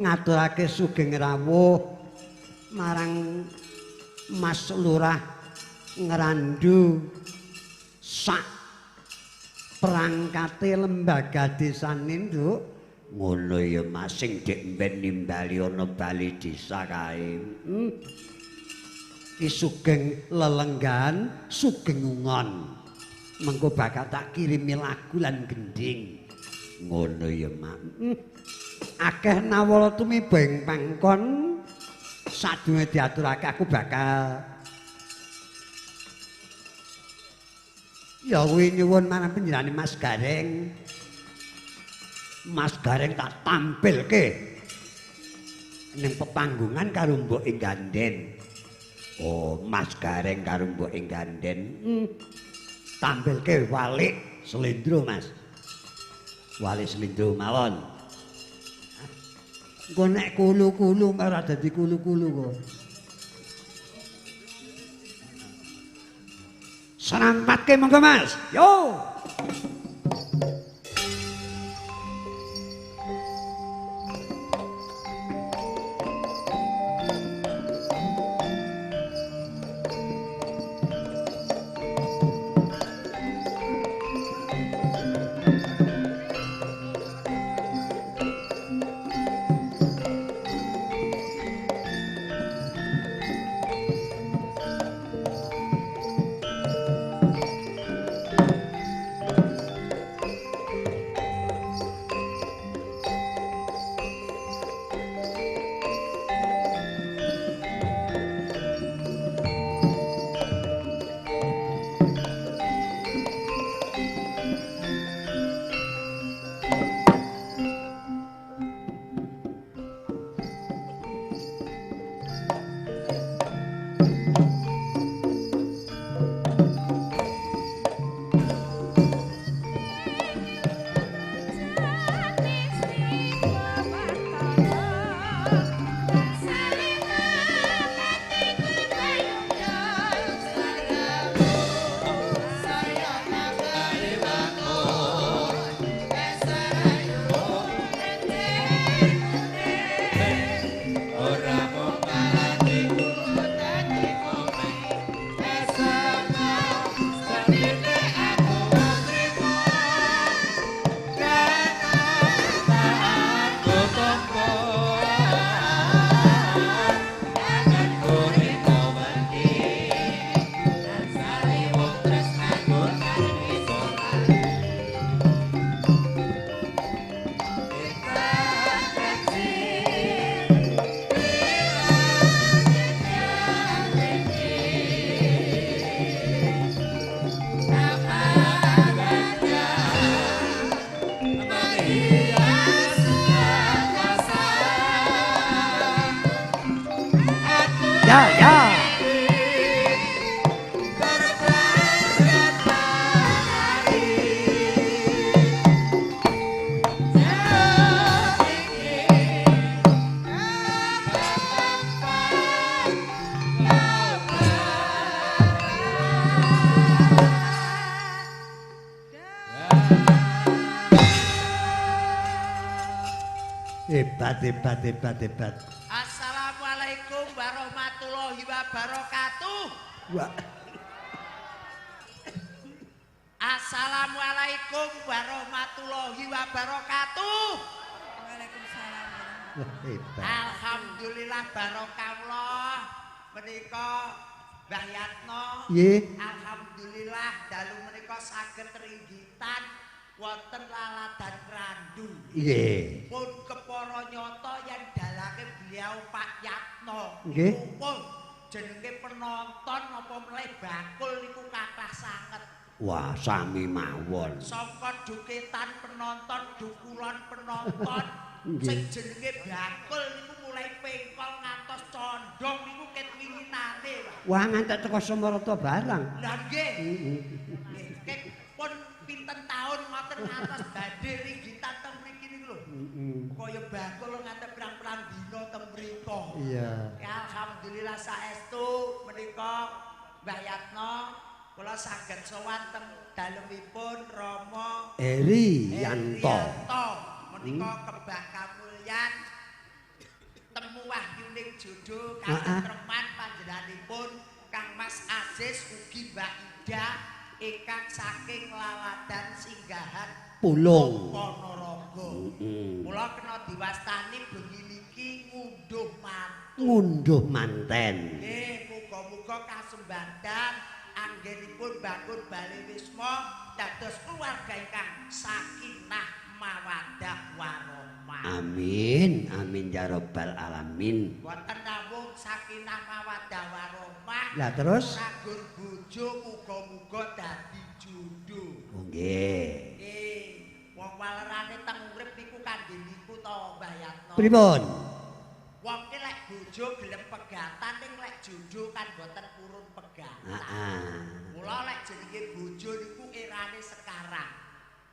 ngaturake sugeng rawuh marang Mas Lurah Ngrandu sak perangkate lembaga desane nduk. Ngono ya Mas sing dek mben nimbali ana bali desa kae. Ki sugeng lelenggan, sugeng ungon. Mengko bakal tak kirimi lagu lan gending. Ngono ya Mak. Akeh nawala tumibeng pangkon sadurunge diaturake aku bakal ya kuwi nyuwun marang panjenengane Mas Gareng. Mas Gareng tak tampilke ning pepanggungan karo Mbok ing Ganden. Oh, Mas Gareng karo Mbok ing Ganden. Tampilke Walik Slendro, Mas. Walik Slendro mawon. Engko nek kulu-kulu ora dadi kulu-kulu kok. Serampatke monggo Mas. Yo. Hebat. Assalamualaikum warahmatullahi wabarakatuh. Assalamualaikum warahmatullahi wabarakatuh. Waalaikumsalam. Alhamdulillah barokallah. Menika Mbah Yatno. Alhamdulillah dalu menika saged ringgitan wonten laladan Grandul. Nggih. Pun kepara nyata yen dalake beliau Pak Yatno. Nggih. Pun jenenge penonton apa melih bakul niku kathah sanget. Wah, sami mawon. Saka duketan penonton, dukulan penonton, sing jenenge bakul niku mulai pengkol ngantos condong niku ket winginane, Pak. Wah, ngantek teko Semarata barang. Lah nggih. Nggih, pun pinten taun ngoten ngantos badhe ringgitan teng mriki niku lho. Kaya bakul ngantek pirang-pirang dina teng mriko. Iya. Ya alhamdulillah saestu menika Mbah Yatno kula saged sowan teng dalemipun Rama Eri Yanto. menika kebah kamulyan Jodoh katentreman panjenenganipun Kang Mas Aziz ugi Mbak Ida ingkang saking Laladan Singgahan Pulung. Ponorogo. Mula kena diwastani bengi niki ngunduh mantu. Ngunduh manten. Nggih, muga-muga kasembadan anggenipun bangun Bali Wisma dados keluarga ingkang sakinah mawaddah warahmah. Amin, amin ya rabbal alamin. Wonten namung sakinah mawaddah warahmah. Lah terus? Ragur bojo muga-muga dadi jodoh. Oh nggih. Nggih, wong walerane teng urip niku kangge niku to Mbah Yatno. Pripun? Wong ki lek bojo gelem pegatan ning lek jodoh kan boten purun pegatan. Heeh. Mula lek jenenge bojo niku erane sekarang.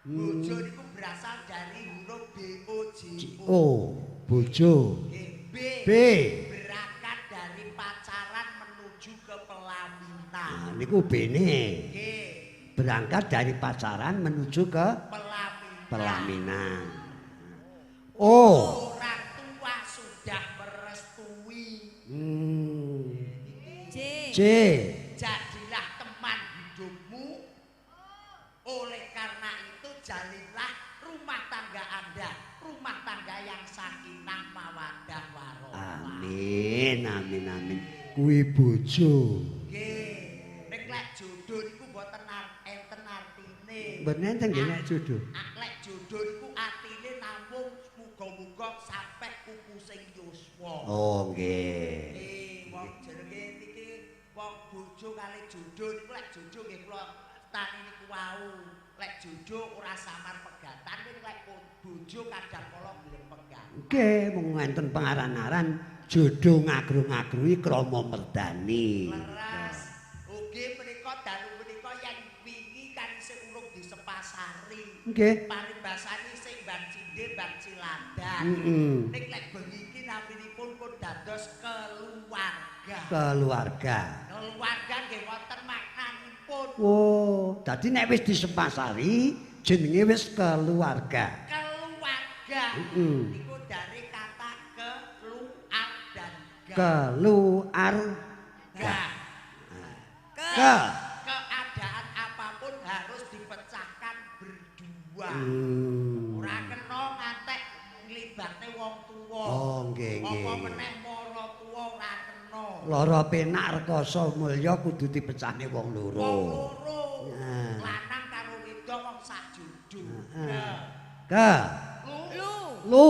Bojo niku berasal dari huruf B-O-J-O. Oh, bojo. B. B. Berangkat dari pacaran menuju ke pelaminan. Nah, niku bene. Nggih, Berangkat dari pacaran menuju ke pelaminan. pelaminan. Oh. Orang tua sudah merestui. J. C. Jadilah teman hidupmu. Oleh karena itu jalinlah rumah tangga Anda, rumah tangga yang sakinah mawaddah warahmah. Amin, amin, amin. Kuwi bojo. Nggih, nek lek jodoh niku mboten enten artine. Mboten enten nggih nek jodoh. Lek jodoh niku artine namung muga-muga sampe kuku sing yuswa. Oh, nggih. Wong jenenge niki wong bojo kali jodoh niku lek jodoh nggih kula tani niku wau. Lek jodoh ora samar pegatan ning lek bojo kadang kala gelem pegatan. Nggih, mung enten pengaran-aran jodoh ngagru-ngagrui krama merdani. Leres. Ugi menika dalu menika yang wingi kan isih urung disepasari. Nggih. Paribasane sing Mbang Cinde, Mbang Cilandan. Ning lek bengi iki naminipun pun dados keluarga. Keluarga. Keluarga nggih wonten maknanipun. Oh, dadi nek wis disepasari jenenge wis keluarga. Keluarga. Niku dari kata keluar dan ga. Keluarga. Ke. Keadaan apapun harus dipecahkan berdua. Ora kena ngantek nglibatne wong tuwa. Oh, nggih, nggih. Apa meneh mara tuwa ora kena. Lara penak rekoso mulya kudu dipecahne wong loro. Wong loro. Nah. Lanang karo wedok wong sajodoh. Ke. Lu. Lu.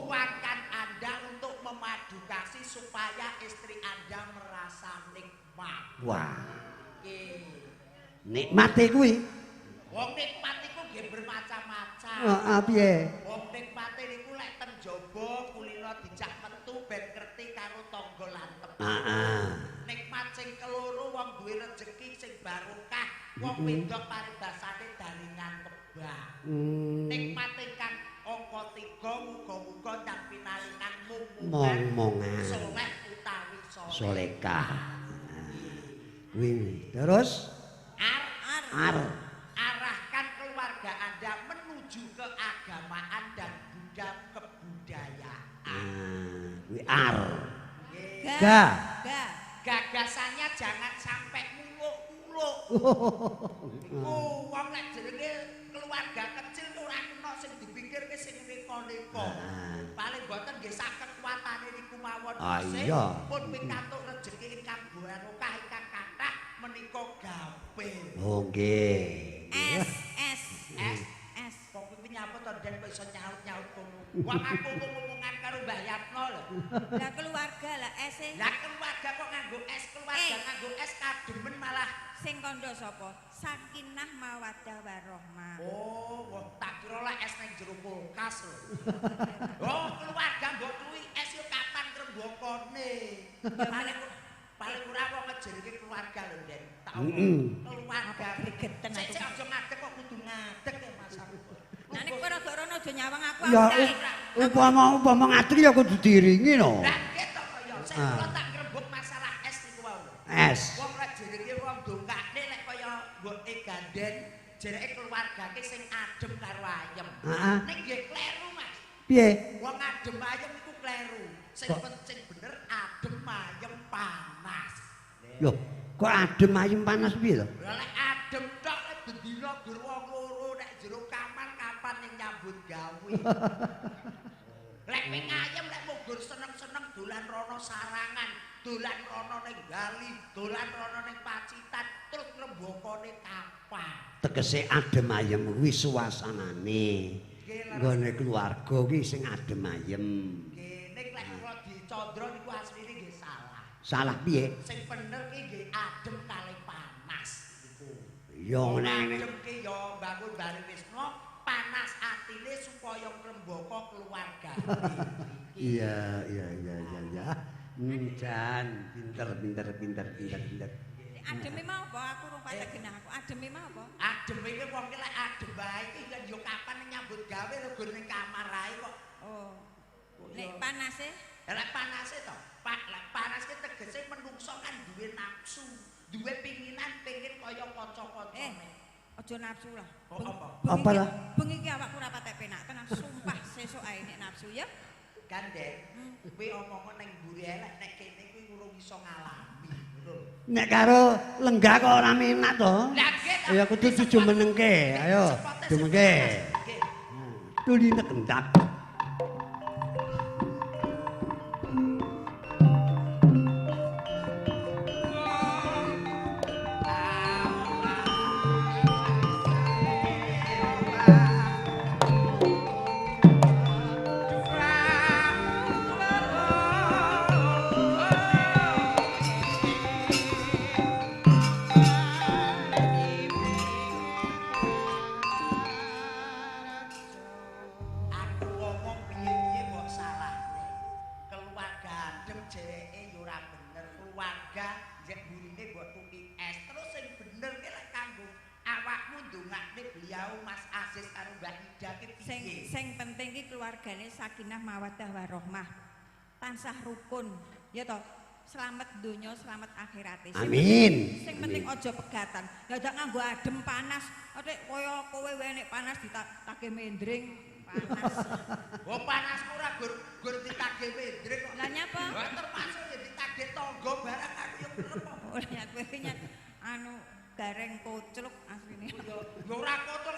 Luangkan Anda untuk memadu kasih supaya istri Anda merasa nikmat. Wah, Nggih. nikmate kuwi. Wong nikmat iku nggih bermacam-macam. Heeh, piye? Wong nikmate niku lek ten jaba kulino dijak metu ben ngerti karo tangga lan temen. Heeh. Nikmat sing keloro wong duwe rejeki sing barokah. Wong wedok paribasane daringan kebak. Nikmat ingkang angka 3 muga-muga dan pinaringan Mong-mongan. soleh utawi Solekah. Kuwi. Terus ar. arahkan keluarga Anda menuju keagamaan dan kebudayaan. Kuwi ar. Nggih. Ga. Ga. Gagasannya jangan sampai muluk-muluk. Wong lek jenenge keluarga kecil ora kena sing dipikirke sing neka-neka. Paling boten nggih sak kekuatane niku mawon. Iya. Pun pikantuk rejeki ingkang barokah ingkang kathah menika gampil. Oh, nggih. S. Kok kuwi nyapa to Den kok iso nyaut-nyaut kono. Wong aku ngomongan karo Mbah Yatno lho. Lah keluarga lah S-e. Lah keluarga kok nganggo S, keluarga nganggo S kademen malah. Sing kandha sapa? Sakinah mawaddah warahmah. Oh, wong tak kira lah es nang jero kulkas lho. Oh, keluarga mbok kuwi es yo kapan krembokone. Paling ora wong ngejenenge keluarga lho, Den. Tak omong. Keluarga Gregeten aku. Sik aja ngadeg kok kudu ngadeg ya Mas. Nah nek kowe rada rono aja nyawang aku. Ya upama ngatri ya kudu diringi no. Lah ketok kaya sing kula tak krembok masalah es niku wau. Es. Wong lek jenenge wong dongkane lek kaya mboke ganden jenenge keluargane sing adem karo ayem. Heeh. Nek nggih kleru Mas. Piye? Wong adem ayem iku kleru. Sing bener adem ayem panas. Loh, kok adem ayem panas piye to? Lah lek adem tok lek bendina gur wong loro nek jero kamar kapan ning nyambut gawe. Lek ping ayem lek mugur seneng-seneng dolan rono sarangan, dolan rono ning Bali, dolan rono ning Pacitan, terus ngrembokane kapan. Tegese adem ayem kuwi suasanane. Nggone keluarga kuwi sing adem ayem. Nggih, ning lek kula dicandra niku asline nggih salah. Salah piye? Sing bener ki nggih adem kalih panas niku. Ya ngene. Adem ki ya bangun Bali Wisnu panas atine supaya ngrembaka keluarga. Iya. Jan, pinter. Ademe mau apa? Aku rung patek genah aku. Ademe mau apa? Adem iki wong ki lek adem bae iki kan yo kapan nyambut gawe lho ning kamar ae kok. Oh. Nek panase? Lek panase to, lek panas ki tegese menungso kan duwe nafsu, duwe pinginan pengen kaya kanca-kancane. Aja nafsu lah. Oh, apa? Apa lah? Bengi iki awakku ora patek penak tenan, sumpah sesuk ae nek nafsu ya. Kan Dek, kuwi omongan ning mburi elek nek kene kuwi urung iso ngalami, ngono. Nek karo lenggah kok ora menak to? Lah nggih ta. Ya kudu dijumenengke. Ayo, jumenengke. Nggih. Tuli kendak. Aku ngomong piye-piye kok salah. Keluarga adem jeke yo ora bener. Keluarga jek burine mbok tuki es. Terus sing bener ki lek kanggo awakmu ndongakne beliau Mas Aziz karo Mbak Ida ki piye? Sing penting ki keluargane sakinah mawaddah warahmah. Tansah rukun, ya toh. Selamat donya, selamat akhirate. Amin. Sing penting aja pegatan. Dadak nganggo adem panas. Atik kaya kowe wae nek panas ditagih mendring panas. Wong panasku ora gur ditagih mendring kok. Lah nyapa? Wah termasuk ya ditagih tangga barang aku yo kerep. Ora nyat kowe nyat anu gareng kocluk asline. Yo ora kotor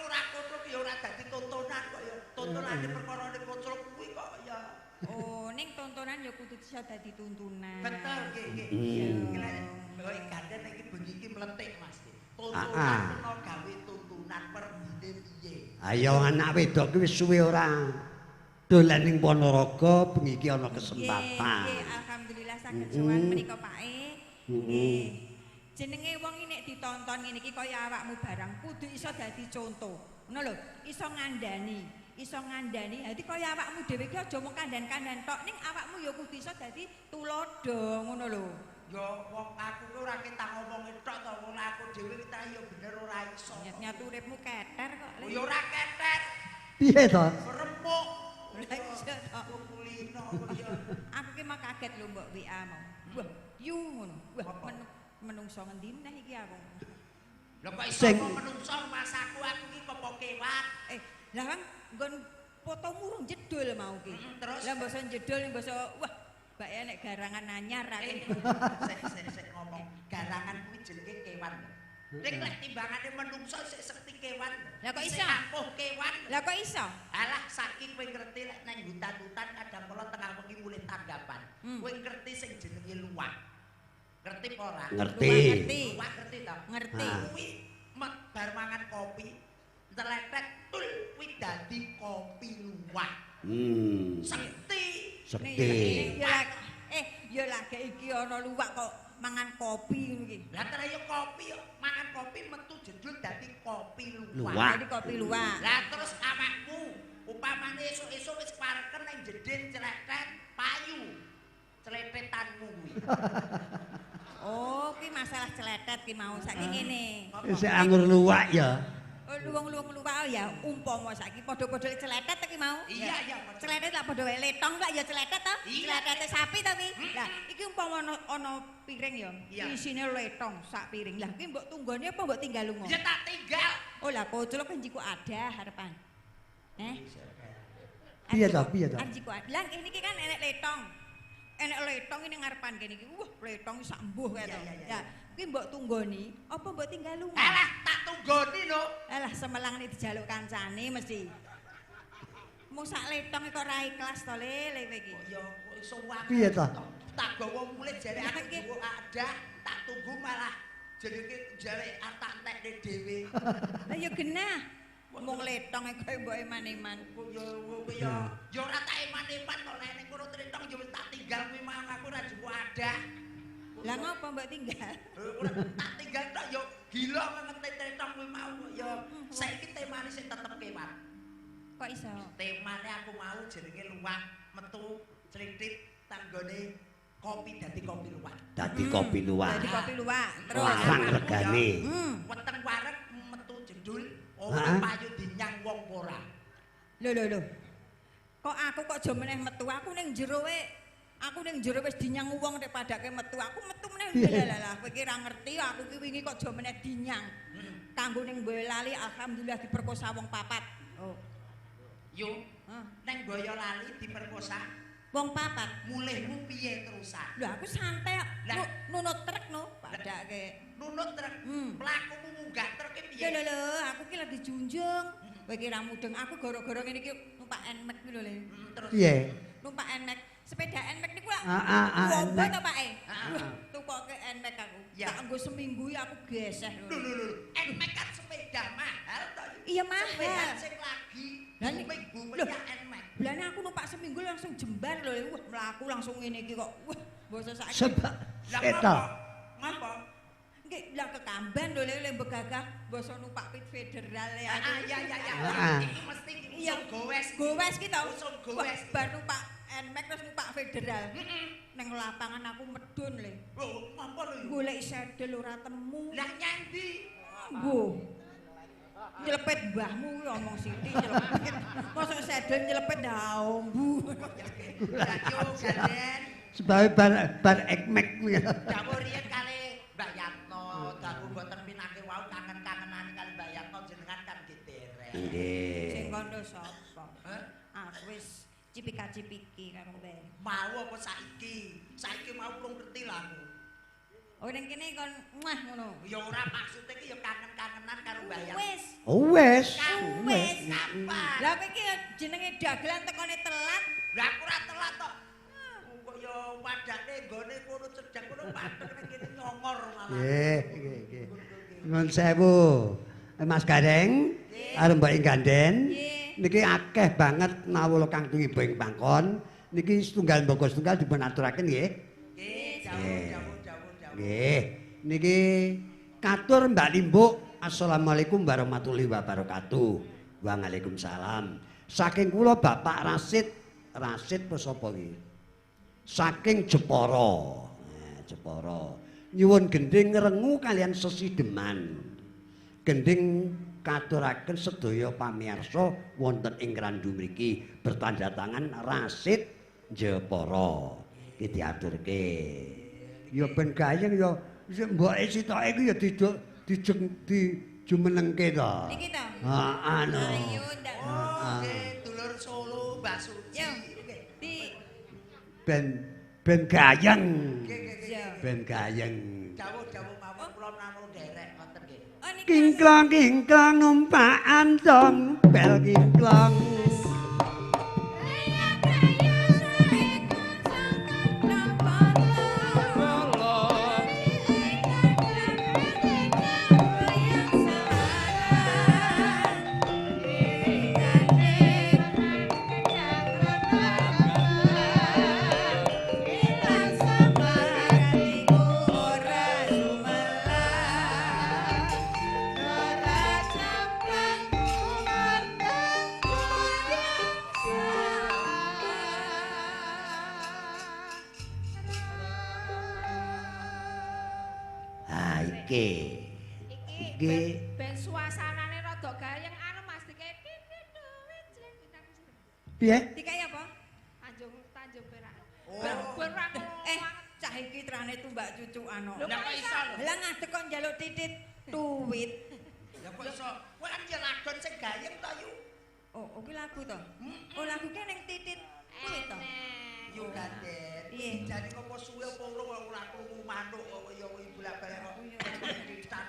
ya ora dadi tontonan kok ya. Tontonane perkara ning kocluk kuwi kok ya. Oh, ning tontonan ya kudu bisa dadi tuntunan. Betul nggih. Kowe gandeng iki bengi iki mletik Mas. Tontonan kena gawe tuntunan perbine piye. Ayo anak wedok ki wis suwe ora dolan ning Ponorogo bengi iki ana kesempatan. Nggih, alhamdulillah saged sowan menika Pak E. Nggih. Jenenge wong iki nek ditonton ngene iki kaya awakmu barang kudu iso dadi contoh. Ngono lho, iso ngandani. Dadi kaya awakmu dhewe iki aja mung kandhan-kandhan tok, ning awakmu ya kudu iso dadi tulodo ngono lho. Ya wong aku ki ora ketak ngomong tok to, wong aku dhewe kita ya bener ora iso. Nyat uripmu keter kok. Ya ora keter, Piye to? remuk. Lah iso tok. Kulino ya. Aku ki mah kaget lho mbok WA mau. Wah, yu ngono. Wah, menungso ngendi meneh iki aku. Lha kok iso menungso masaku aku ki kok kewan. Lah kan nggon fotomu urung jedul mau ki. Terus lah mbok jedul mbok wah, mbak ya nek garangan anyar ra. Sik ngomong garangan kuwi jenenge kewan. Nek lek timbangane menungso sik sekti kewan. Lah kok iso? Ampuh kewan. Lah kok iso? Alah saking kowe ngerti lek nang hutan-hutan kadang kala tengah wengi mulih tanggapan. Kowe ngerti sing jenenge luwak. Ngerti apa ora? Ngerti. Luwak ngerti to? Ngerti. Kuwi bar mangan kopi, teletek tul kuwi dadi kopi luwak. Sekti. Ya lagi iki ana luwak kok mangan kopi ngono iki. Lah terus ya kopi mangan kopi metu jedul dadi kopi luwak. Dadi kopi luwak. Lah terus awakmu upamane esuk-esuk wis pareken ning jedin celetet payu. Celetetanmu kuwi. Oh, ki masalah celetet ki mau saiki ngene. Sik anggur luwak ya. Luwung-luwung luwak ya umpama saiki padha-padha celetet iki mau. Iya. Celetet lah padha wae letong kok ya celetet to. Celetete sapi to ki. Lah iki umpama ana piring ya. Isine letong sak piring. Lah ki mbok tunggone apa mbok tinggal lunga? Ya tak tinggal. Oh lah koclok njiku ada harepan. Piye to? Njiku ada. Lah ini ki kan enek letong. enek letong ning ngarepan kene iki. Wah, letong sak mbuh kae to. Iya. Ya, kuwi mbok tunggoni apa mbok tinggal lunga? Alah, tak tunggoni lho. Alah semelang nek dijaluk kancane mesti. Mung sak letong kok ra ikhlas to le kowe iki. Kok ya kok iso wae. Piye to? Tak gawa mulih jare aku Nggih. duwe ada, tak tunggu malah jenenge jare tak entekne dhewe. Lah ya genah. Mung letong kok mbok eman-eman. Kok ya ora tak eman-eman kok nek ning kono tritong ya wis tak tinggal kuwi mang aku ora jupuk ada. Lah ngopo mbok tinggal? Ora tak tinggal tok ya gila ngerti tritong kuwi mau kok ya saiki temane sing tetep kewan. Kok iso? Temane aku mau jenenge luwak metu clithit tanggone kopi dadi kopi luwak. Dadi kopi luwak. Dadi kopi luwak. Terus Larang regane. Weteng wareg metu jendul Hah? ora payu dinyang wong ora. Lho. Kok aku kok aja meneh metu aku ning jero aku ning jero wis dinyang wong nek padake metu. Aku metu meneh lah kowe iki ra ngerti aku ki wingi kok aja meneh dinyang. Kanggo ning Boyolali alhamdulillah diperkosa wong papat. Oh. Yo, neng Boyolali diperkosa. Wong papat. Mulihmu piye terusan? Lho aku santai Lah. nunut truk no padake. Nunut truk. Mlakumu munggah truk ki piye? Lho aku ki lagi dijunjung. Kowe ki ra mudeng aku gara-gara ngene iki numpak Nmax ki lho Le. Terus Piye? Numpak Nmax, sepeda Nmax niku lak. Nmax. Wombo to Pak e. Tukoke Nmax aku. Ya. Tak nggo seminggu aku geseh lho. lho. Nmax kan sepeda mahal to. Iya mahal. Sepeda sing lagi Lah, nek- minggu Loh. menyang Nmax. Belane aku numpak seminggu langsung jembar lho. Wah, mlaku langsung ngene iki kok. Wah, basa saiki. Sebab Lah eta. Ngapa? Nggih, lah kekamban lho Le begagah basa numpak pit federal ya. Ya. Ah. Iki mesti Iya, usum gowes. Gowes ki to. Usum Wah, gowes. bar numpak Nmax terus numpak federal. Neng lapangan aku medun Le. Oh, ngapa lho? Golek sedel ora temu. Lah nyandi. Mbuh. Nyelepet mbahmu kuwi omong sithik nyelepet. Mosok sedel nyelepet daombu. Lah yo ganden. sebab bar ekmek kuwi. Dawuh riyen kali Mbak Yatno, dawuh mboten pinake wau kangen-kangenan kali Mbak Yatno jenengan kan diterek. Sing Nggih. kondo sapa? Hah? Aku wis cipika-cipiki karo Mbak. Mau apa saiki? Saiki mau urung ngerti lah aku. Oh ning kene kon muah ngono. Ya ora maksud iki ya kangen-kangenan karo Mbak Yatno. Wis. Oh wes. Wis. Kapan? Lah kowe iki jenenge dagelan tekone telat. Lah aku ora telat tok. Kok ya wadane nggone kono cedhak kono padhek ning kene nyongor malah. Nggih. Nuwun sewu. Mas Gareng, arep mbok ganden. Nggih. Niki akeh banget nawula kang ibu ing pangkon. Niki setunggal mboko setunggal dipun aturaken nggih. Nggih, jawab. Nggih. Niki katur Mbak Limbuk. Assalamualaikum warahmatullahi wabarakatuh. Waalaikumsalam. Saking kula Bapak Rasid apa sapa iki? Saking Jepara. Jepara. Nyuwun gending ngrengu kalian sesideman. Gending katuraken sedaya pamirsa wonten ing randu mriki bertanda tangan Rasid Jepara. Iki diaturke. Ya ben gayeng ya mboke sitoke iku ya dijumenengke to. Iki to. Heeh. Ayo ndak. Oh, nggih, dulur Solo Mbak Suci. Yo. Nggih. Di Ben gayeng. Nggih. yo. Ben gayeng. Dawuh mawon kula namung derek ngoten nggih. Oh niki. Kingklong numpak antong bel kingklong. Iki ben suasanane rada gayeng anu Mas dikek piye? Dikai apa? Tanjung Perak. Oh. Berak. Cah iki trane tumbak cucukan kok. Lah kok iso lho? Lah ngadeg kok njaluk titit tuwit. Lah kok iso? Kowe kan ya lagon sing gayeng to yu. Oh, kuwi lagu to? Oh, lagu ki ning titit kuwi to. Iya Gaden. Piye? Jane kok suwe apa ora krungu manuk kok ya ibu lak kaya kok.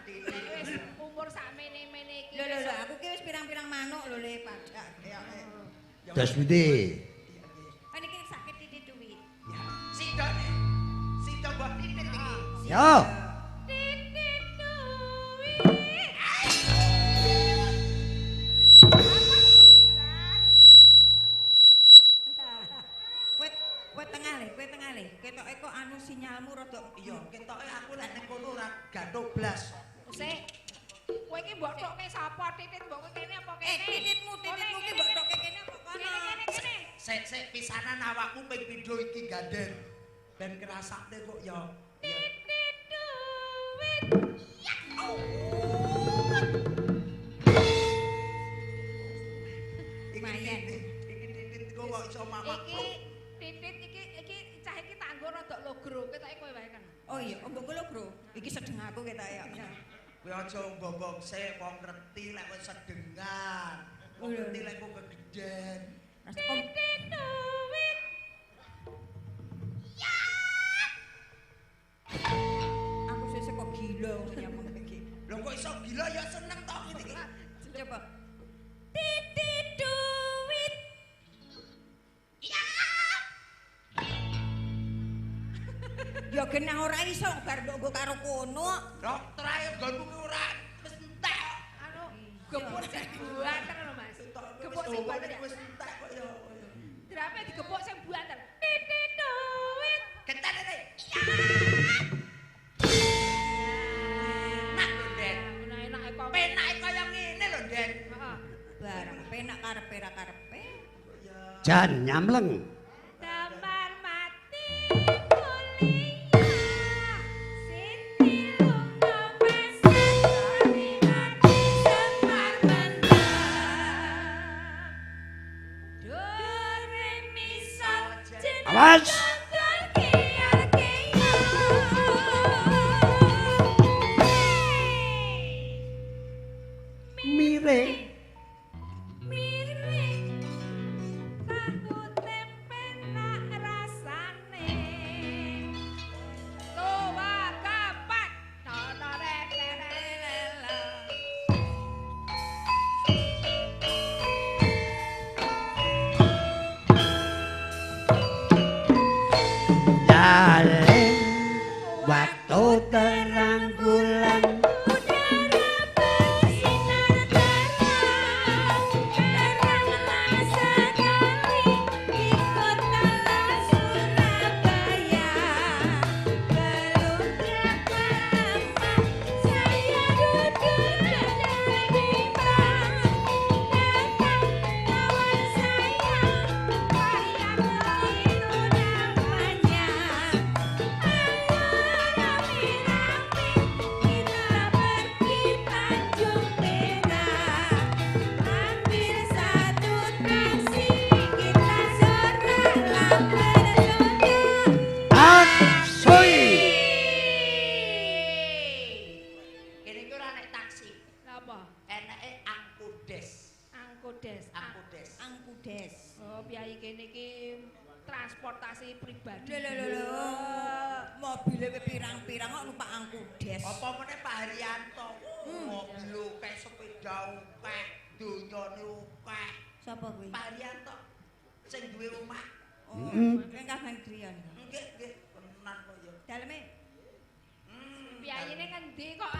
Wis umur sakmene-mene iki. Lho aku ki wis pirang-pirang manuk lho le padak. Das pundi? Kan iki sakit titik duwit. Ya, sidone. Sido mbok titit iki. Yo. Titit duwit. Kowe tengah le. Ketoke kok anu sinyalmu rada Iya, ketoke aku lek ning kono ora gantuk blas. Sik. Kowe iki mbok tokke sapa titit mbok kowe kene apa kene? tititmu ki mbok toke kene apa kono. Kene. Sik pisanan awakku ping pindho iki Gaden. Ben kerasane kok ya. Titit duwit. Lumayan. Iki titit kok iso mamak. Titit iki cah iki tanggo rada logro, ketoke kowe wae kan. Oh iya, mbok lho, Bro. Iki sedeng aku ketok ya. Kowe aja mbok sik wong ngerti lek wis sedengan. Wong ngerti lek kok kegeden. Titit duwit. Aku sesuk kok gila nyamuk iki. Lho kok iso gila ya seneng to ngene iki. Coba. Titit duwit. Ya genah ora iso bar ndok karo kono. Dokter ayo nggonku ki ora wis entek. Anu gepuk sing buanter lho Mas. Gepuk sing buanter. Wis entek kok ya. Drape digepuk sing buanter. Titit duwit. Ketan iki. Enak lho, Den. Enak-enake kok. Penake kaya ngene lho, Den. Heeh. Barang penak karepe ra karepe. Jan nyamleng. Damar mati kuliah. Siti lunga pasar mati semar mendam. Do re mi sol jeneng Awas. tonton kial-kial. Miring. Miring tahu tempe nak rasane tuwa kapat tonorelelelele Dalem waktu terang bulan udara bersinar terang teranglah sekali di kota Surabaya belum berapa lama saya duduk jadi bang datang kawan saya Pak Yarto itu namanya ayo rame-rame kita pergi Tanjung Perak ambil satu taksi kita sorak Aksoi. Kene iki ora nek taksi. apa? Enake angkudes. Angkudes. Angkudes. Angkudes. Oh, piyai kene iki transportasi pribadi. Lho. Mobile pirang-pirang kok numpak angkudes. Apa meneh Pak Haryanto? Mobil akeh, sepeda akeh, donyane akeh. Sapa kuwi? Pak Haryanto sing duwe omah. Oh, Kabang Griyan. Nggih, tenan kok ya. Daleme Piyayine ngendi kok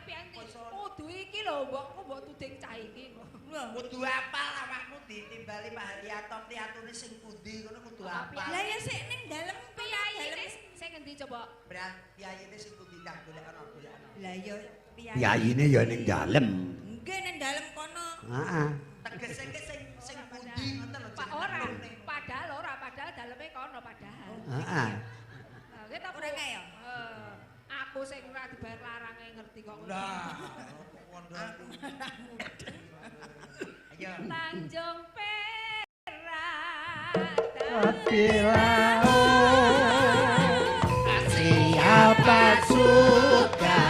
piyane kudu iki lho mbok tuding cah iki kok. lho. Kudu apal awakmu ditimbali Pak Haryanto piatune sing pundi ngono kudu apal. Lah ya sik ning dalem Piyayine sing ngendi coba? Berat piyayine sing pundi tak golekana golekana. Lah ya piye? Yayine ya ning dalem. Nggih ning dalem kono. Heeh. Tegese ki sing pundi ngoten lho. Pak ora, padahal daleme kono padahal. Heeh. Nah, kita Ora kaya? Aku sing ora dibayar larange ngerti kok. Lah, kondo aku. Ayo. Tanjung Perak. Tapi siapa suka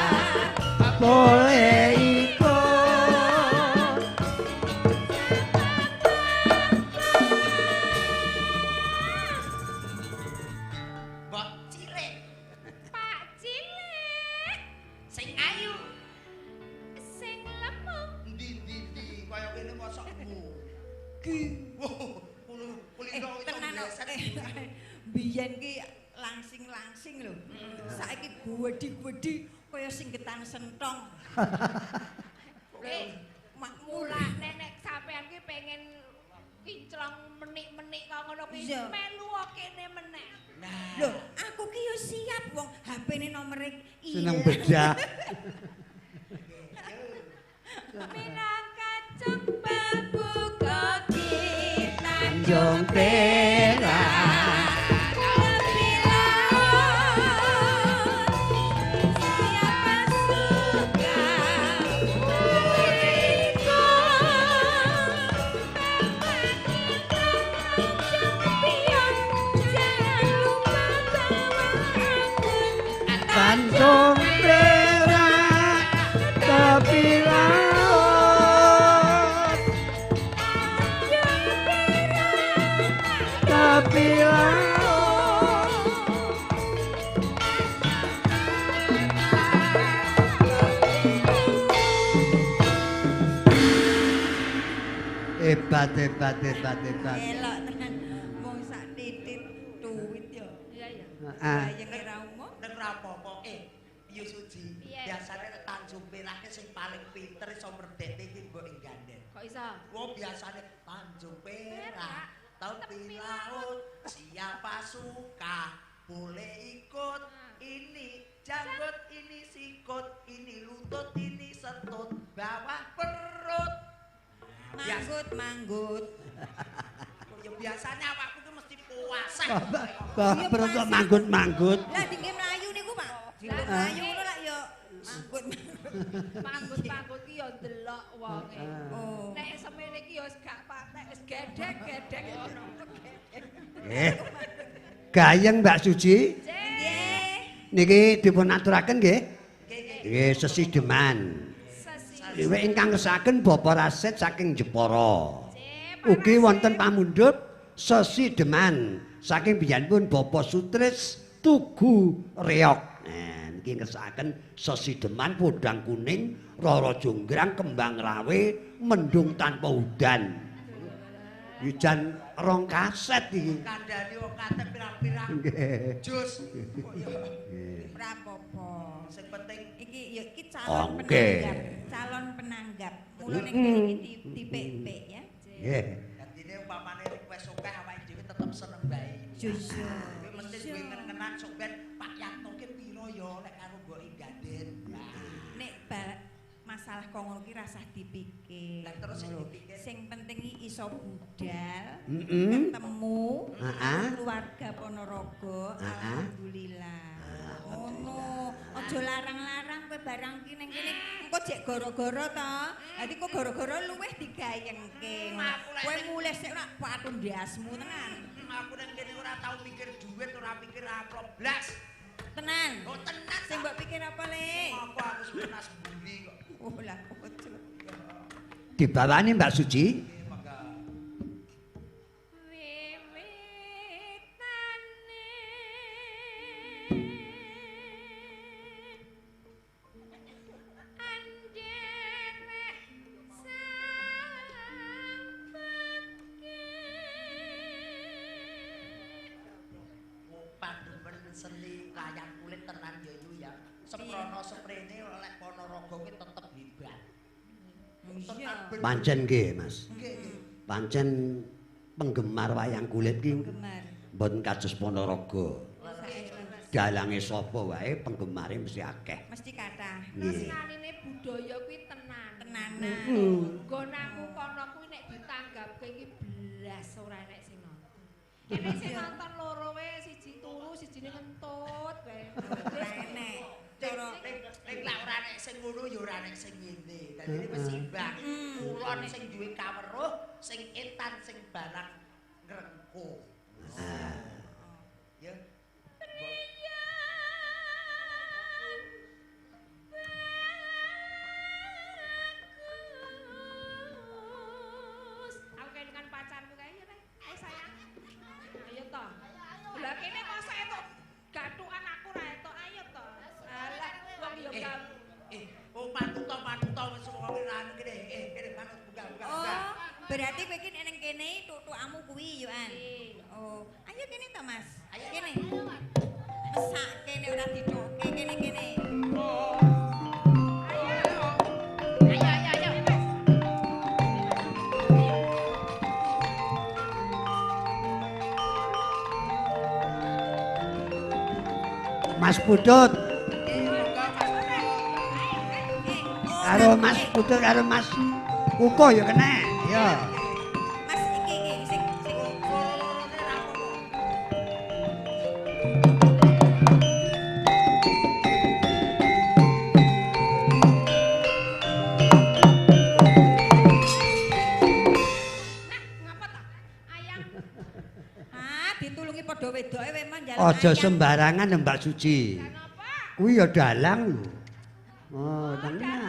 boleh ikut. biyen ki langsing-langsing lho. Saiki gwedi-gwedi kaya singgetan sentong. Mula nenek sampean ki pengen kinclong menik-menik kok ngono ki melu kene meneh. Lho, aku ki yo siap wong HP-ne nomere Seneng bedah. Minangka coba buka di Tanjung Perak. Lebih laut, siapa suka Tanjung Perak tepi laut, tepi laut. Hebat. Elok tenan wong sak titit duit yo. Iya iya. Bayeng ora umum. Nek ora apa-apa, piye Suji? Piye? Biasane nek Tanjung Perak sing paling pinter iso merdekne iki mbok ing ganden. Kok iso? Wong biasane Tanjung Perak, tepi laut, siapa suka boleh ikut. Ini janggut, ini sikut, ini lutut, ini setut, bawah perut. Manggut. Ya biasanya awakku ki mesti puasa. Kok perut kok manggut-manggut. Lah tinggi mlayu niku, Pak. Tinggi mlayu ngono lak yo manggut. Panggut-panggut ki yo ndelok wonge. Oh. Nek semene ki yo gak patek, wis gedhek-gedhek ngono. Gayeng Mbak Suci. Nggih. Niki dipun aturaken nggih. Nggih sesideman. Dewe ingkang ngesaken Bapak Rasid saking Jepara. Ugi wonten pamundhut sesideman saking biyanipun Bapak Sutris Tugu Reog. Nah, niki ngesaken sesideman podang kuning, rara jonggrang, kembang rawe, mendung tanpa udan. Hujan rong kaset iki. Kandhane wong kate pirang-pirang. Nggih. Jus. Ora apa-apa. Sing penting Iki yo iki calon Oke. penanggap. Calon penanggap. Mula ning kene iki dipek-pek ya. Nggih. dadine umpamane request akeh awake dhewe tetep seneng bae. Jujur. Kowe mesti duwe ngenang sok ben Pak Yanto ki piro ya nek karo mbok ing ganden. Nek masalah kok ngono ki rasah dipikir. Lah terus sing Lho, dipikir? sing penting iki iso budal, Mm-mm. ketemu Heeh. keluarga Ponorogo, Heeh. alhamdulillah. Ngono, aja larang-larang kowe barang ki ning kene engko jek gara-gara to. Dadi kok gara-gara luweh digayengke. Kowe mulih sik ora patu ndasmu tenan. Aku nang kene ora tau mikir duit, ora mikir apa blas. Tenan. Oh tenan Sing mbok pikir apa, Le? apa aku sepenas buli kok. Oh lah kocok. Dibawani Mbak Suci. Pandemen seni wayang kulit tenan ya yu ya. Seprono seprene oleh Ponorogo ki tetep hebat. Iya. Pancen nggih, Mas. Nggih, nggih. Pancen penggemar wayang kulit ki Gemar. mboten kados Ponorogo. Dalange sapa wae penggemare mesti akeh. Mesti kathah. Nggih. Tresnanine budaya kuwi tenan. Tenanan. Nggonanku kono kuwi nek ditanggapke iki blas ora enek sing nonton. Enek sing nonton loro wae, siji turu, sijine ngentut wae. Ora enek. Cara Nek lak ora nek sing ngono ya ora nek sing ngene. Dadi wis imbang. Kulon sing duwe kaweruh, sing etan sing barang ngrengkuh. Ya. Aku kelingan pacarku kae ya, Rek. Ayo sayang. Ayo to. Lah kene mosok entuk gathukan aku ra entuk ayo to. Alah wong yo gak Oh manut wis wong anu kene. Kene manut buka. Oh, berarti kowe iki ning kene tutukamu kuwi yo an. Oh, ayo kene to, Mas. Kene. Mesak kene ora ditoke kene. Mas Putut. Karo Mas Putut karo Mas Kuko ya kena. Ya. Mas iki sing ditulungi padha wedoke wae man jalan. Aja sembarangan Mbak Suci. Kenapa? Kuwi ya dalang lho. Oh, tenan.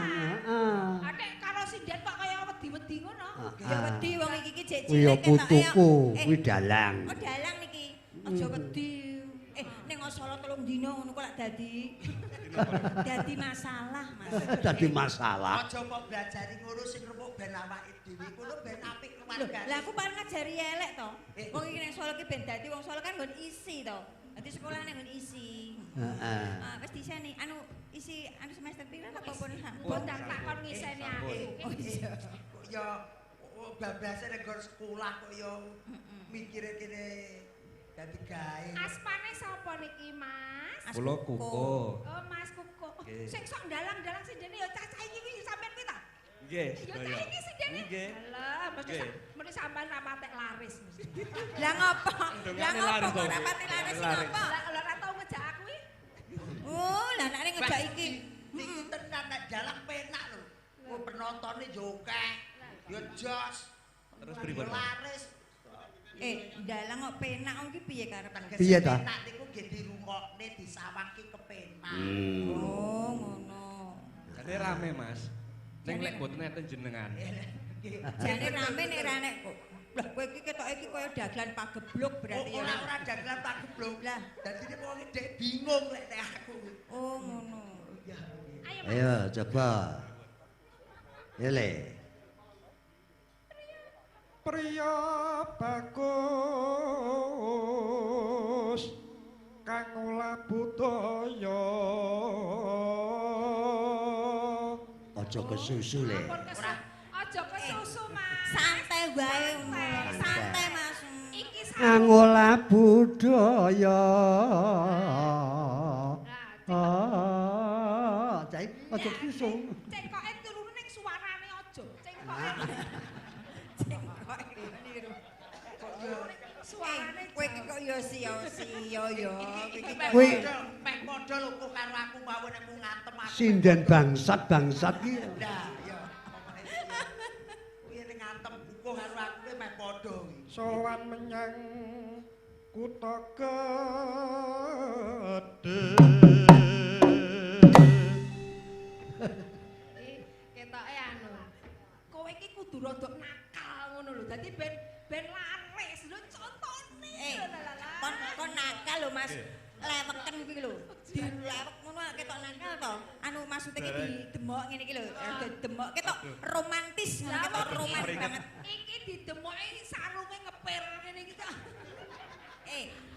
Heeh. Adek karo sinden kok kaya wedi-wedi ngono. Ya wedi wong iki jek Kuwi ya cilik putuku, kuwi dalang. Oh dalang niki. Aja wedi. Ning Solo 3 dina ngono kok lak dadi masalah, Mas. Dadi masalah. Aja kok blajari ngurus sing rembuk ben awake dhewe kuwi ben apik keluarga. Lah aku paling ngajari elek to. Wong iki ning Solo ki ben dadi wong Solo kan nggon isi to. Dadi sekolahane nggon isi. Heeh. Wis diseni isi semester pira apa pun. Mbok tak kon ngiseni aku. Oh iya. Kok ya babase nek sekolah kok ya mikire kene dadi gawe. Aspane sapa niki, Mas? Kula Kuko. Oh, Mas Kuko. Nggih. Sing sok dalang-dalang sindene ya cah-cah iki kuwi sampean kuwi ta? Nggih. Ya cah iki sindene. Nggih. Alah, Nggih. mesti sampean rapatek laris mesti. Lah ngopo? Lah Dongane ngopo laris, kok Dong. rapati laris sing Laris. ngopo? Lah ora tau ngejak aku iki. Oh, lah nek ngejak iki. Iki tenan nek dalang penak lho. Oh penontone yo akeh. Yo jos. Terus pripun? Laris. Dalang kok penak iki piye karepan? Piye ta? Penak niku nggih dirungokne disawangke kepenak. Oh, ngono. Jane rame, Mas. Ning lek boten enten jenengan. Jane rame nek ra nek kok. Lah kowe iki ketoke iki kaya dagelan pageblok berarti ya. Ora dagelan tak geblok. Lah. Dadi nek wong dek bingung lek nek aku. Oh, ngono. Ayo, Mas. Ayo coba. Ele. Priya bagus kang olah budaya. Aja kesusu le. Ampun aja kesusu, Mas. Santai wae ngono. Santai, Mas. Iki Angola budaya. Cai aja kesusu. cengkoke turune ning suarane aja. Cengkoke. Suarane Kowe iki kok yo sia-sia yo. Kuwi Pek padha lho kok karo aku mau nek ku ngantem aku. sinden bangsat ki. Lah ya. Kuwi nek ngantem buku karo aku ki mek padha kuwi. Sowan menyang kutha gedhe. ketoke anu. Kowe iki kudu rada nakal ngono lho. Dadi ben laris lho contone. Kon nakal lho, Mas. Leweken iki lho. Dilewek ngono ketok nakal to. Anu maksude iki didemok ngene iki lho. Didemok ketok romantis, ketok romantis banget. Iki didemoki sarunge ngepir ngene iki to.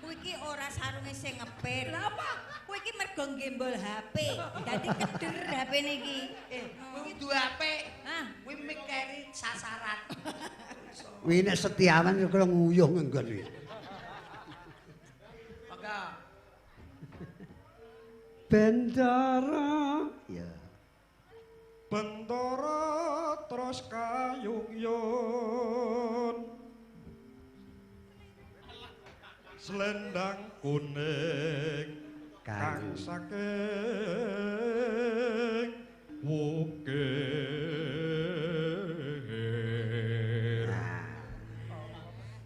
Kowe iki ora sarunge sing ngepir. Lha apa? Kowe iki mergo gembol HP. Dadi keder HP-ne iki. Kuwi duwe HP. Hah? Kuwi mikiri sasaran. Kuwi nek Setiawan kok nguyuh nggon iki. Maka Bendara. Ya. Bendara terus kayung-yung selendang kuning kang saking wukir.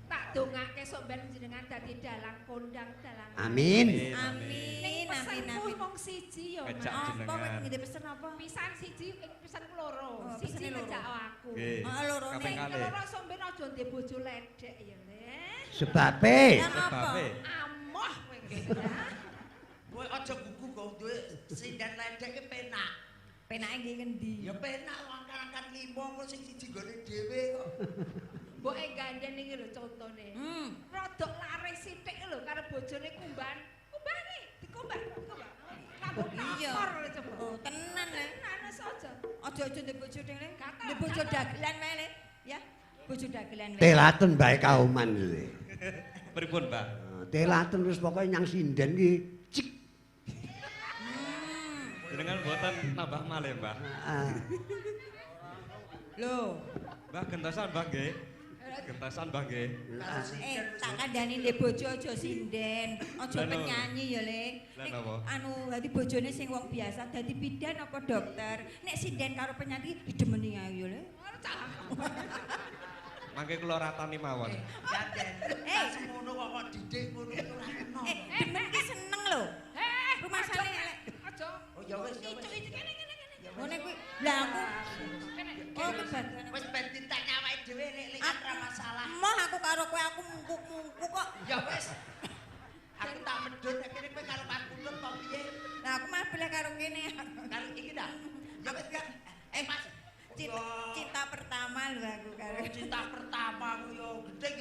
Tak dongake sok ben jenengan dadi dalang kondang dalang. Amin. Amin, amin, Pesanku amin. mung siji yo, Kejak Mas. Apa jenengan. kowe ngide pesen apa? Pisan siji pisan loro. Oh, Siji pesane loro. ngejak aku. Nggih. Oh, lorone. Kaping Sing kalih. loro sampeyan aja ndek bojo ledek ya, Le. Sebabe. Lah apa? Sebabe. Amoh kowe iki. kowe aja gugu kok duwe sinden ledek ki penak. Penake nggih ngendi? Ya penak angkan-angkan limo kok sing siji gone dhewe kok. mboke gandhen iki lho contone. Rodok laris sithik lho karo bojone kumban. Kumbane dikumbah. Iya. Coba. Oh, tenan le. Tenan saja. Aja ndek bojo ding le. Ndek bojo dagelan wae le. Ya. Bojo dagelan wae. Telaten bae kauman le. Pripun, Mbak? Telaten wis pokoke nyang sinden ki cik. Jenengan mboten nambah malih, Mbak. Lho, Mbak gentosan, Mbak nggih. Gentasan, Mbak nggih. tak kandhani ndek bojo aja sinden. Aja penyanyi ya, Le. Lah napa? Anu, dadi bojone sing wong biasa dadi bidan apa dokter. Nek sinden karo penyanyi didemeni ae ya, Le. Mangke kula ratani mawon. Gandhen. Semono kok didik ngono iku ora kena. Demen ki seneng lho. Rumah sane elek. Aja. Oh ya wis ya wis. Kene. Ngene kuwi. Lah aku oh kebantu. Wis ben ditanya awake dhewe lek ora masalah. Moh aku karo kowe aku mungkuk-mungkuk kok. Ya wis. Aku tak medhun nek kene kowe karo Pak Kulur to piye? Lah aku mah pilih karo kene. Karo iki dah. Ya wis gak. Mas. Cinta pertama lho aku karo. Cinta pertama ku yo gedeng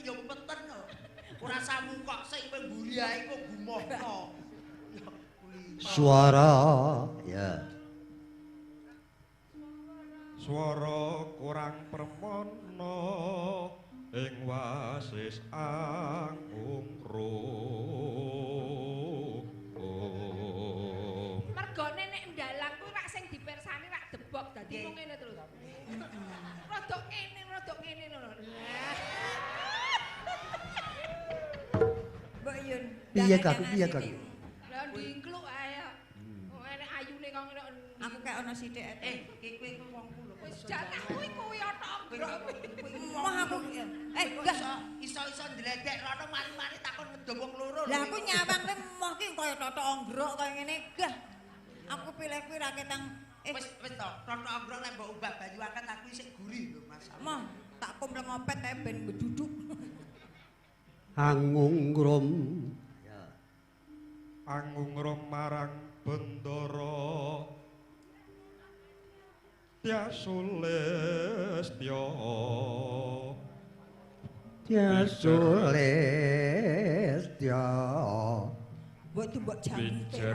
yo mepeten lho. Ora samu kok sik kowe mburi ae kok gumohno. Suara ya. Swara kurang permono ing wasis anggung rum. Mergone nek ndalang kuwi rak sing dipersani rak debok dadi mung ngene terus. Rodok ngene lho. Mbok Yun. Piye Kang? Lah dingkluk ae. Enek ayune kok ngene. Aku kayak ono sithik Iki kowe wong kulo. Wis jatah kuwi ana ngrok. Moh aku enggak Iso-iso ndledek rono mari-mari takon ngedo wong loro. lah aku nyawang kowe moh ki kaya totok anggrok kaya ngene gah. Aku pilih kuwi ra ketang Wis to, totok anggrok lek mbok ubah banyu akan aku isih gurih lho Mas. moh tak kumple ngopet kae ben beduduk. Angungrum. Ya. Angungrum marang bendara Tiasulestya. Tiasulestya. Mbok tumbok jamu Pijer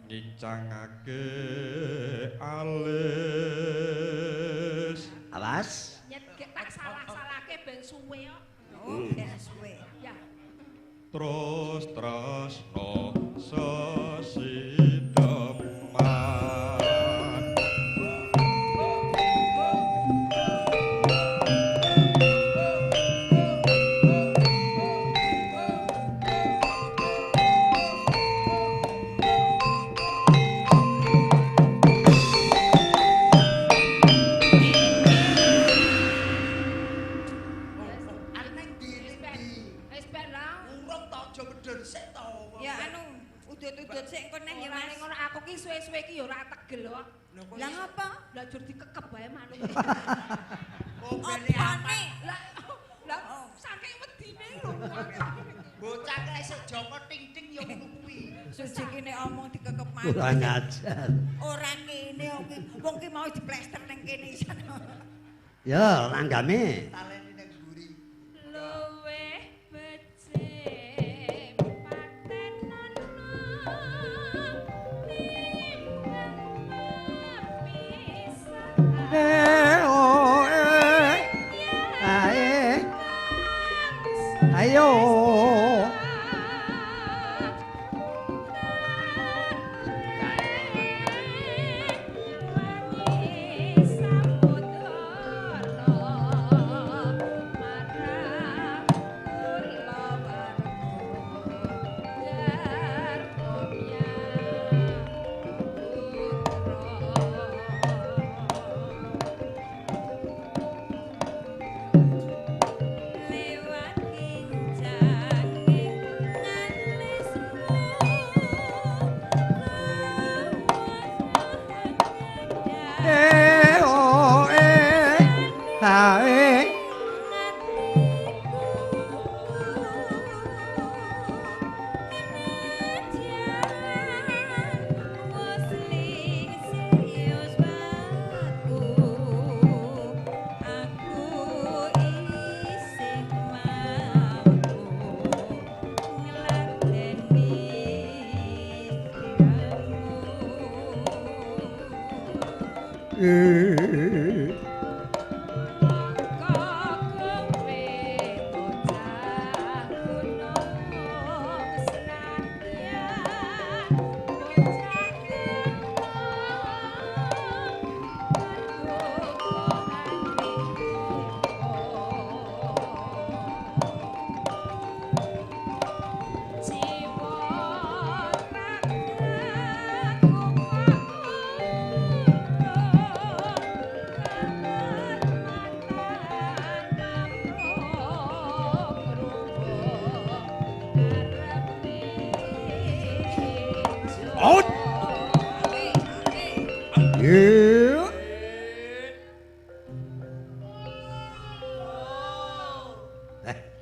ngicangake alis. Awas. Nyet tak salah-salahke ben suwe kok. Oh, ben suwe. Ya. Terus tresno sesideman. Wis ben lah. Urung to aja medhun sik to. Ya anu udut-udut sik engko neh ya Ora Mas. ngono aku ki suwe-suwe ki ya ora tegel kok. Lah ngapa? Lah jur dikekep bae manuk. Oh bene apa? Apane? Lah saking wedine lho. Bocah kae sik Joko ting-ting ya ngono kuwi. Suci kene omong dikekep Kurang manuk. ajar. Ora kene wong ki mau diplester ning kene isan. Ya, langgame. Talene ning mburi. Luweh becik paten nono Ayo.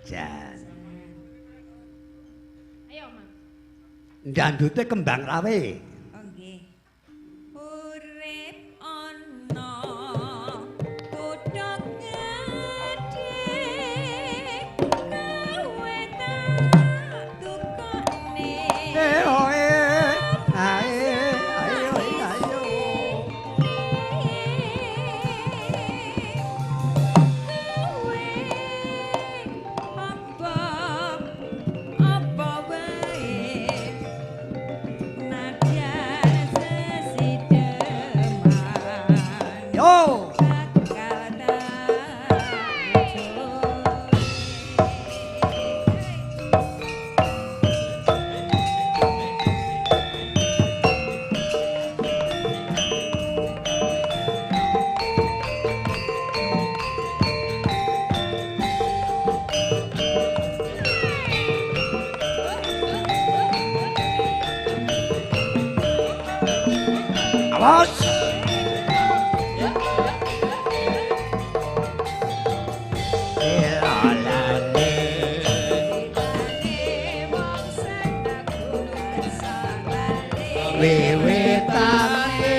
Jan. Ayo, Mang. Dandute kembang rawe. Oh nggih. Urip ana kutha gedhe kowe tak tukone. Oe. Ayo. Apa wae nadyan sesideman Yo. bakal Awas. Wiwitane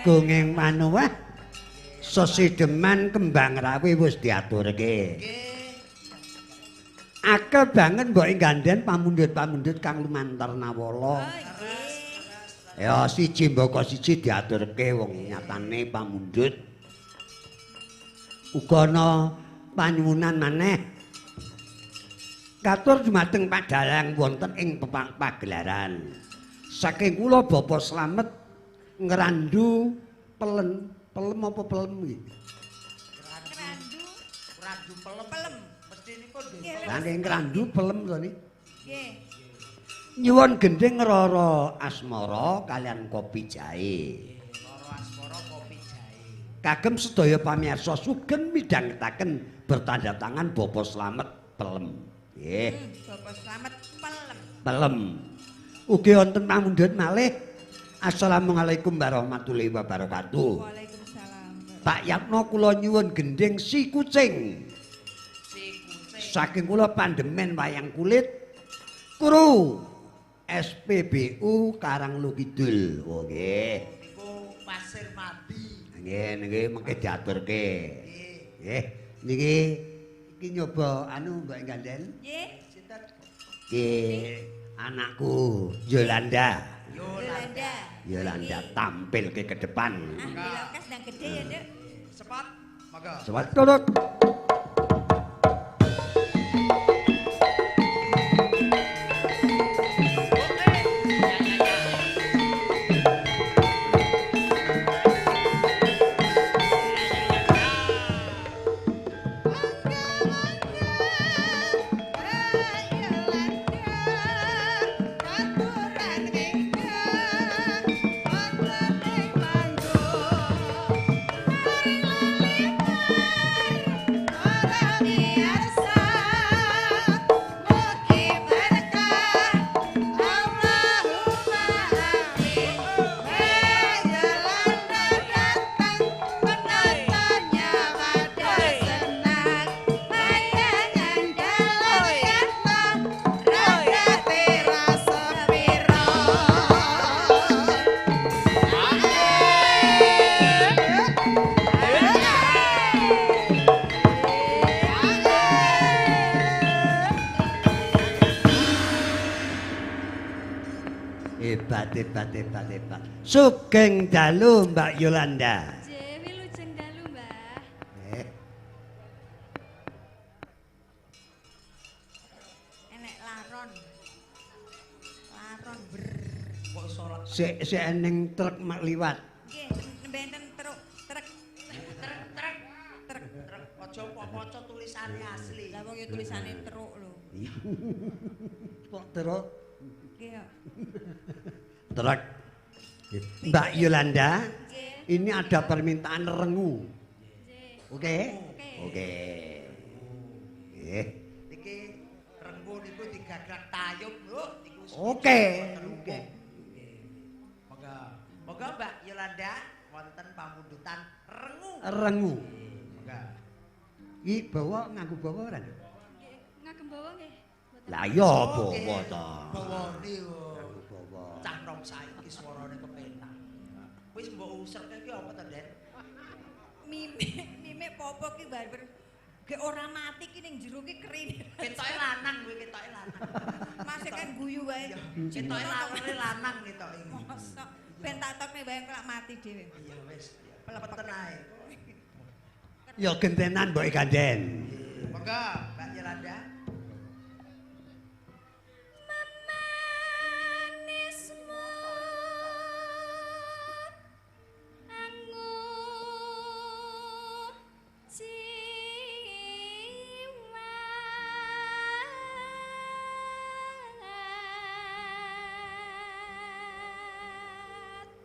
Gunging Manuwah sesideman kembang rawe wis diaturke. Akeh banget mbok gandhen pamundhut-pamundhut kang lumantar nawala. Ya siji mboko siji diaturke wong nyatane pamundhut. Uga ana panyuwunan maneh. Katur dumateng padalang wonten ing pagelaran. Saking kula Bapak Slamet ngrandu pelem apa pelem iki? Ngrandu pelem. Mesti niku nggih. Lah ning ngrandu pelem to niki. Nggih. Nyuwun gendhing Rara Asmara kalian kopi jahe. Rara Asmara kopi jahe. kagem sedaya pamirsa sugeng midhangetaken bertanda tangan Bapak Slamet Pelem. Nggih. Bapak Slamet Pelem. Pelem. Ugi wonten pamundhut malih. Assalamualaikum warahmatullahi wabarakatuh. Waalaikumsalam. Pak Yatno kula nyuwun gending si kucing. Saking kula pandemen wayang kulit kru SPBU Karanglo Kidul. Oh nggih. Niku Pasir Madi. Nggih niki mengke diaturke. Nggih. Niki iki nyoba anu Mbak Gandel. Nggih. Sinten? Nggih anakku Yolanda. Yolanda. Yolanda tampil ke depan. Ah, di sedang gede ya, Dek. Sepat. Monggo. Selamat duduk. Hebat. Sugeng dalu Mbak Yolanda. Dewi lujeng dalu, Mbah. Enek laron. Laron ber. Kok sorak Sik eneng truk mak liwat. Nggih, benten truk. trek. Aja poco tulisane asli. Lah wong ya tulisane truk lho. Kok truk? Nggih ya. Truk. Mbak Yolanda, Nggih. ini ada permintaan rengu. Nggih. Oke? Oke. Oke. Nggih. Iki renggu niku digagrak tayub lho. Niku Oke. Oke. Moga Mbak Yolanda wonten pamundutan rengu. Rengu. Moga. Iki bawa nganggo bawa ora? Nggih, ngagem bawa nggih. Lah iya bawa to. Bawane yo. Bawa. Cah nom saiki swarane kepenak. Wis mbok userke ki apa to, Den? Mimik popo ki barber ge ora mati ki ning jero ki kerine. Ketoke lanang kowe ketoke lanang. Masih kan guyu wae. Ketoke lanang ketoke. Mosok ben tak tokne wae kelak mati dhewe. Iya wis, pelepeten ae. Ya gentenan mbok ganden. Monggo Mbak Yolanda. Manismu anggu jiwa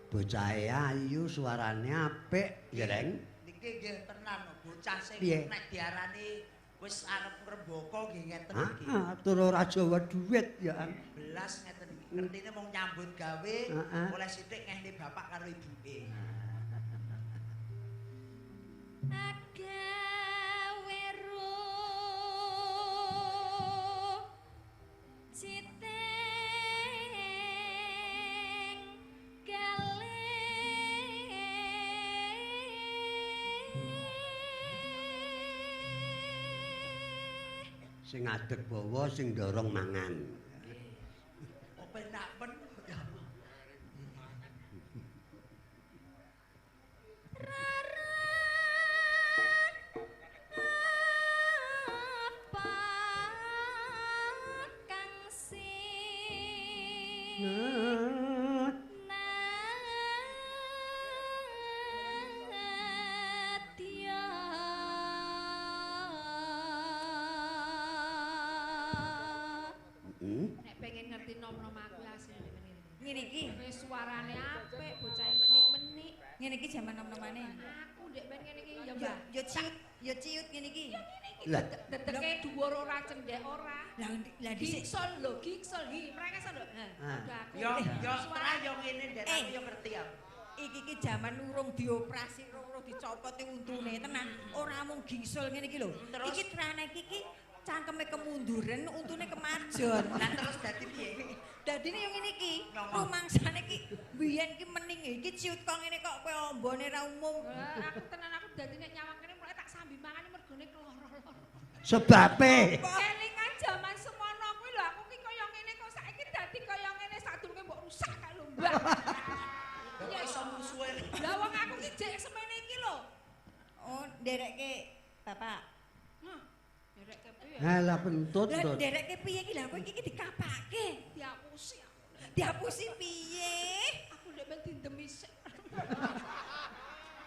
Bocah ayu suarane apik, ya Reng. Niki nggih tenan bocah sing Piye? nek diarani wis arep ngrembaka nggih ngeten iki. Tur ora Jawa duit ya. Belas ngeten iki. Ngertine mung nyambut gawe oleh sithik ngehne bapak karo ibuke. agawe citeng Sing adeg bawa sing dorong mangan. Kok penak men. Nek pengen ngerti nom-nom aku asli Ngene iki, wis suarane apik, bocah menik-menik. ngene iki jaman nom-nomane. Aku ndek Ya, Mbak. Ya ciut ngene iki. Lah, Dedeke dhuwur ora cendhek ora. Lah dhisik Giksol lho, giksol hi, mrengesen lho. Udah aku. Yo terang yo ngene Dek, aku yo ngerti ya. iki jaman urung dioperasi, urung dicopot untune tenan. Ora mung gisul ngene iki lho. Iki trane iki cangkeme kemunduran, untune kemajon. Lah terus dadi piye? Dadine yo ngene iki, rumangsane iki biyen iki mening iki ciut kok ngene kok kowe ombone ra umum. Aku tenan aku dadi nek nyawang kene mulai tak sambi mangane mergone keloro-loro. sebabe Kelingan jaman semono kuwi lho aku ki kaya ngene kok saiki dadi kaya ngene sadurunge mbok rusak kae lho, Mbak. Ya iso musuhe. Lah wong aku ki jek semene iki lho. Oh, nderekke Bapak. Nderekke piye? Halah pentut Lah to. nderekke piye iki lha kowe iki dikapake. Diapusi aku. Diapusi piye? Aku ndek ben dindemi sik.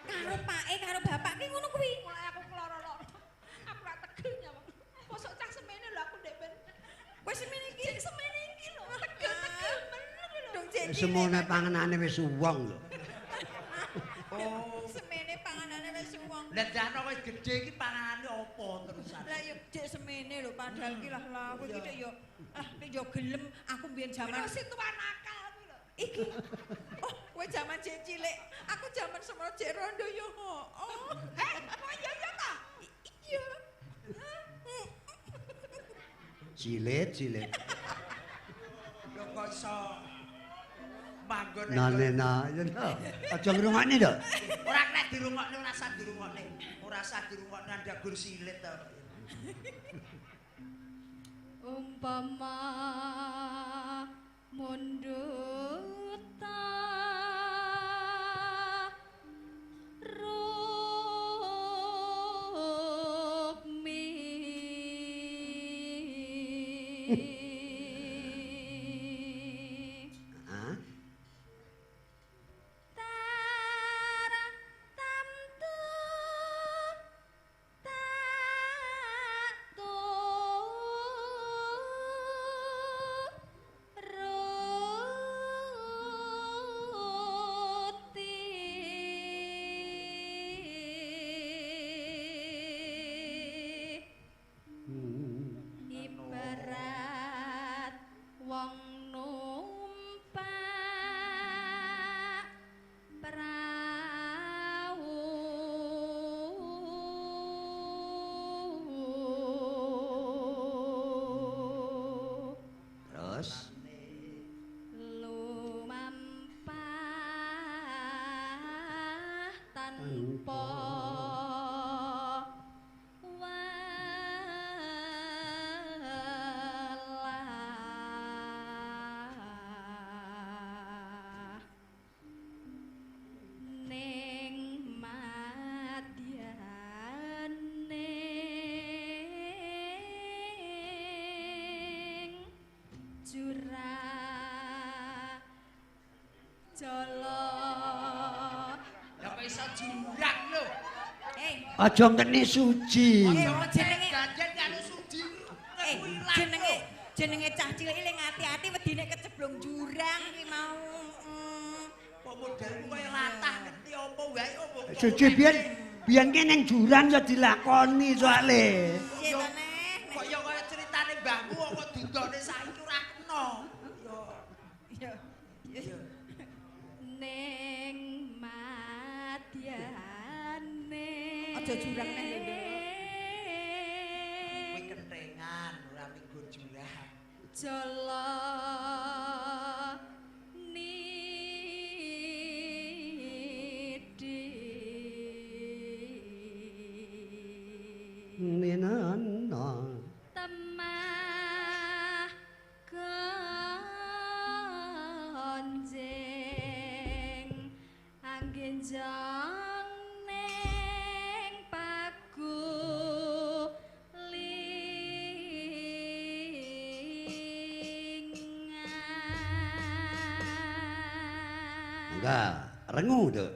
Karo pake karo bapak ki ngono kuwi. Mulai aku keloro-loro. Aku ra tegel nyawang. Mosok cah semene lho aku ndek ben. Kowe semene iki Jek semene iki lho. Tegel-tegel bener lho. dong jek Semone panganane wis suwong lho. Oh, semene panganane wis wong. lah dano wis gedhe iki panganane apa terusan? Lah yo jek semene lho padahal ki lah kowe iki yo nek yo gelem aku mbiyen jaman Terus itu nakal kuwi lho. iki. Oh, kowe jaman jek cilik, aku jaman semono jek rondo yo. Oh, Oh iya iya ta. iya. Cilik. Lho kok iso manggon Nana, aja ngrungokne to. ora nek dirungokne ora usah dirungokne. Ora usah dirungokne ndagur silit to. Umpama mundut ta Hah? Ibarat wong numpak prau Terus lumampah tanpa walah ning madyaning jurang jala Ya kok iso jurang lho. aja ngene suci. jenenge Ganjen karo sudi. jenenge cah cilik eling ati-ati wedine keceblong jurang iki mau. Kok modelmu kaya latah ngerti apa wae apa. Suci biyen ki ning jurang ya dilakoni soalé. Piye to neh? Kaya ceritane mbahmu kok didone saiki ora kena. Yo. ning madyane Aja jurang neh lho, Nduk. Kuwi kentengan ora minggu jurang. jala nidi Minana. temah konjeng anggenjang ning pagulingan Enggak, rengu to.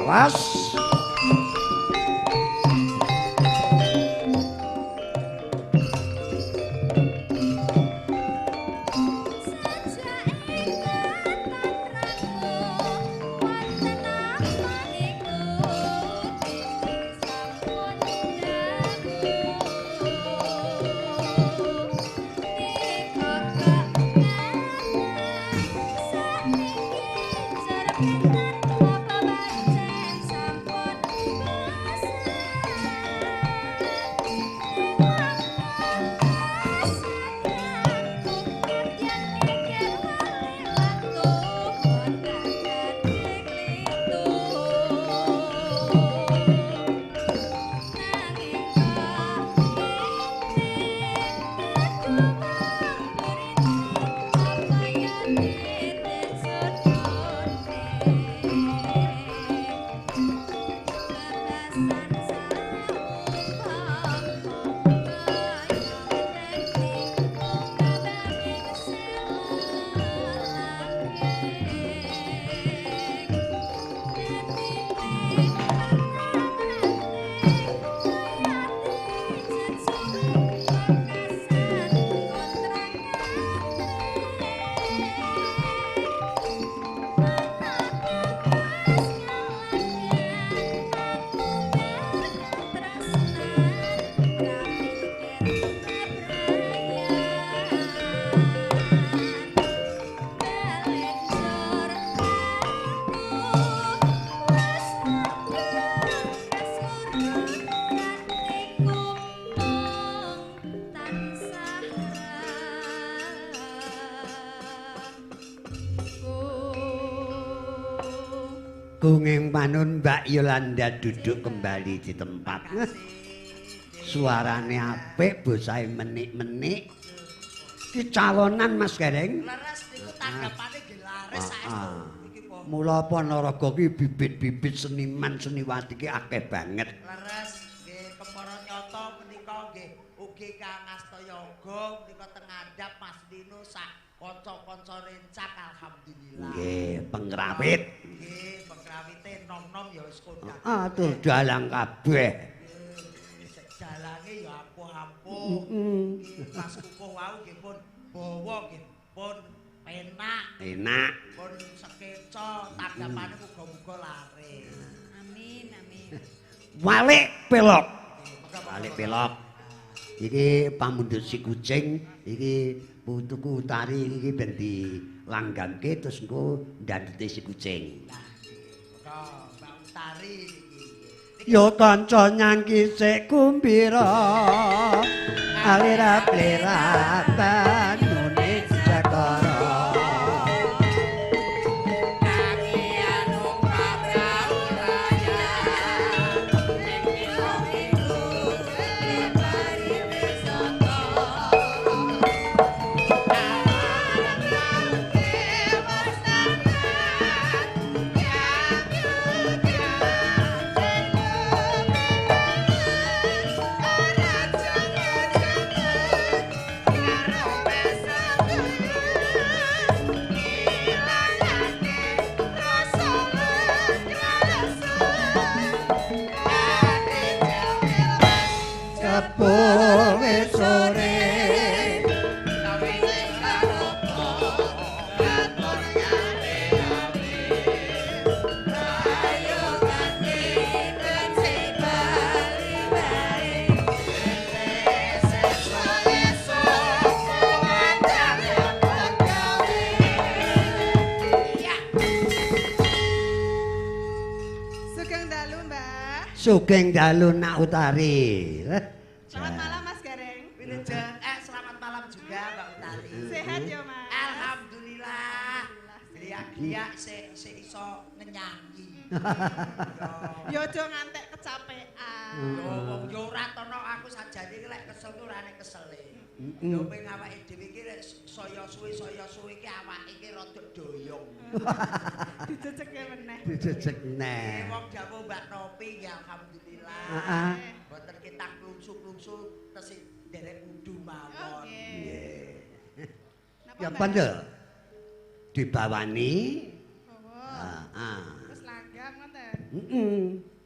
Awas. Gunging panun Mbak Yolanda duduk kembali di tempat. Suarane apik, bosahe menik-menik. Ki calonan Mas Gareng. Leres niku tanggapane nggih laris saestu. Iki po. Mula Ponorogo ki bibit-bibit seniman seniwati ki akeh banget. Leres nggih Kepara Nyata menika nggih ugi Kang Astayaga menika teng ngandhap Mas Dino sak kanca-kanca rencak alhamdulillah. Nggih, pengrawit. Nggih, pengrawite nom-nom ya wis kondang. Atur dalang kabeh. Dalange ya ampuh-ampuh. Pas kukuh wau nggih pun bawa nggih pun penak. Enak. Pun sekeca tanggapane muga-muga laris. Amin, amin. Walik pelok. Walik pelok. Iki pamundhut si kucing, iki putuku Utari iki ben dilangganke terus engko ndandete si kucing. Mbak Utari iki. Yo kanca nyangki sik kumbira. Alira plera banune Jakara. Kepowe sore Sugeng dalu, Mbah. sugeng dalu Nak Utari. Selamat malam, Mas Gareng. Wilujeng, selamat malam juga Mbak Utari. Sehat ya, Mas? Alhamdulillah. Gliak-gliak sik iso ngenyanyi. Yo aja ngantek kecapean. Yo wong yo ora tono aku sajane lek kesel ku ora nek kesele. Yo ping awake dhewe iki lek saya suwe iki awake iki rada doyong. Dijejeke meneh. Dijejek neh. Wong dawuh Mbak Nopi ya alhamdulillah. Heeh. Boten kita klungsu-klungsu tesih derek wudu mawon. Nggih. Napa, Ya Mbak? pandel dibawani. Oh, Heeh. terus langgam ngoten.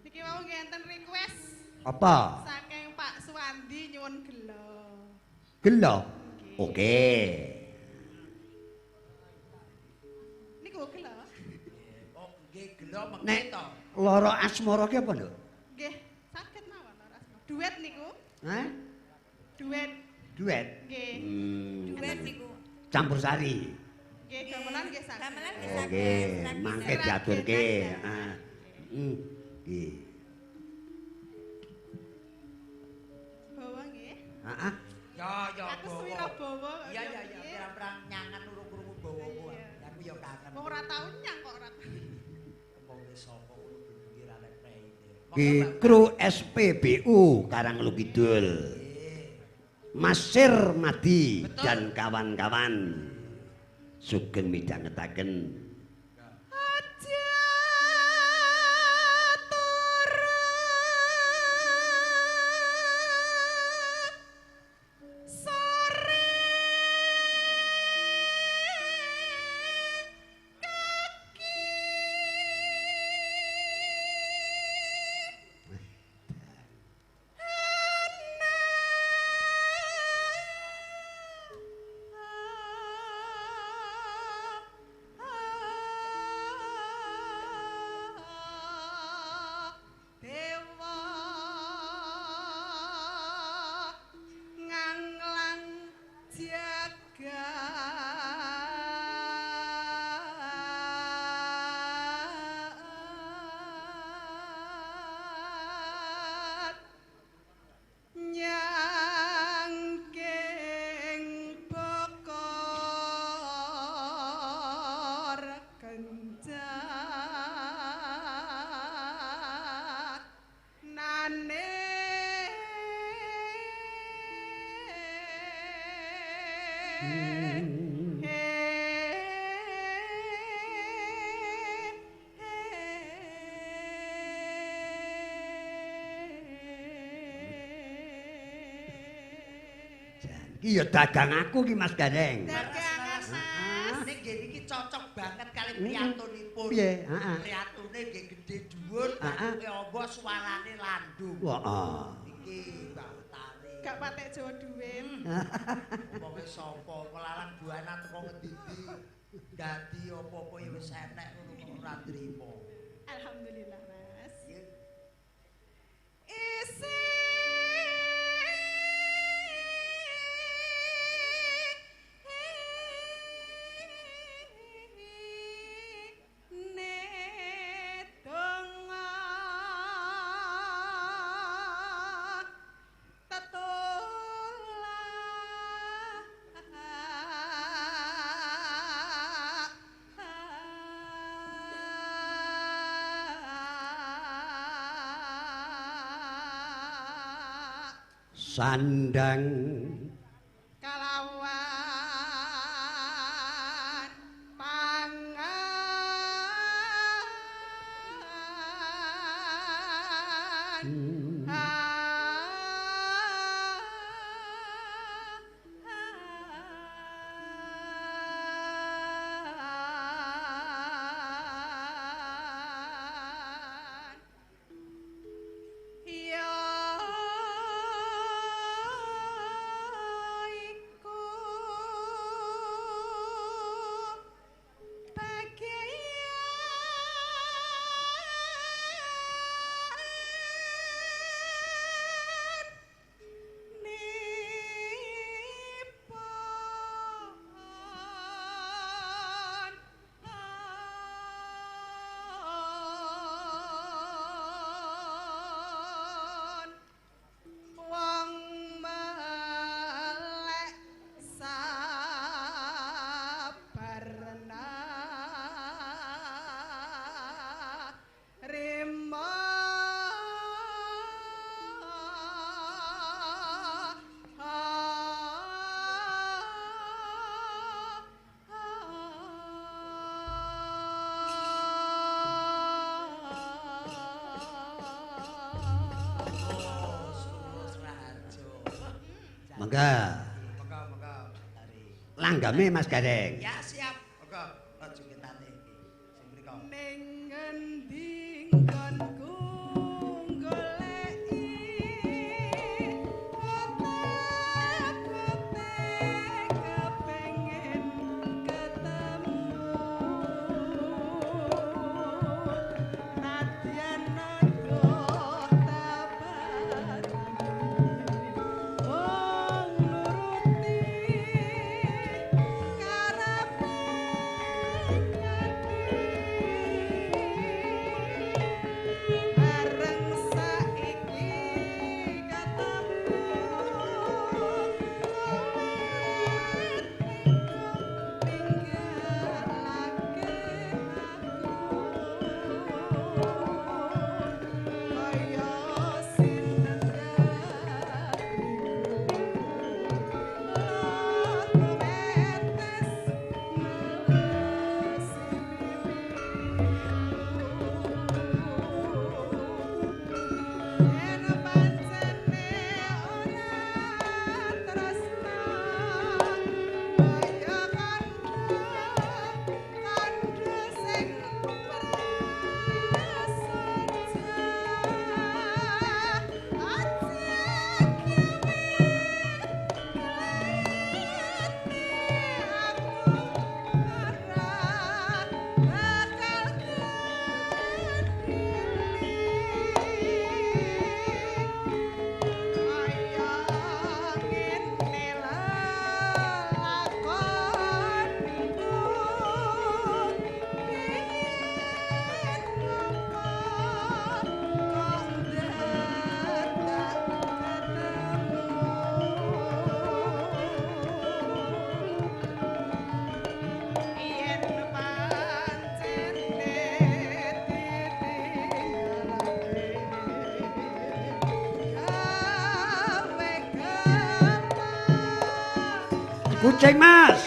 Niki mau nggih enten request Apa? saking Pak Suwandi nyuwun gelo. Gelo. Oke. Niku gelo. Oh, nggih gelo Nek mengke to. lara asmara ki apa, Nduk? Nggih, saged mawon ora asma. Duet niku. Hah? Duet. Duet. Nggih. Duet niku. Campur sari. Nggih, gamelan nggih saged. Gamelan nggih Oke, saged. mangke diaturke. Ah. Nggih. Bawa nggih. Heeh. Ya Aku bawa. suwira bawa. Iya pirang-pirang nyangan urung-urung bawamu. Aku ya kangen. Wong ora tau nyang kok ora. Wong wis sapa kulo pinggir arek preite. Ki kru SPBU Karanglu Kidul. Mas Sirmadi dan kawan-kawan sugeng midhangetaken Iya dagang aku ki Mas Gareng. Dagangan Mas. Ning nggih niki cocok banget kali priyatunipun. Piye? Heeh. Priyatune nggih gedhe dhuwur, batuke amba suarane landung. Heeh. Iki Mbak Utari. Gak patek Jawa duwin. Wonge sapa kelalang buana teko ngendi-endi. Dadi apa-apa ya wis enek ngono kok ora trimo. Alhamdulillah Mas. Nggih. Isi Sandang kalawan pangan mangga Moga-moga Utari. langgame Mas Gareng. Ya siap. Moga aja ketane iki. Sing mriko. ning ngendi Kucing Mas.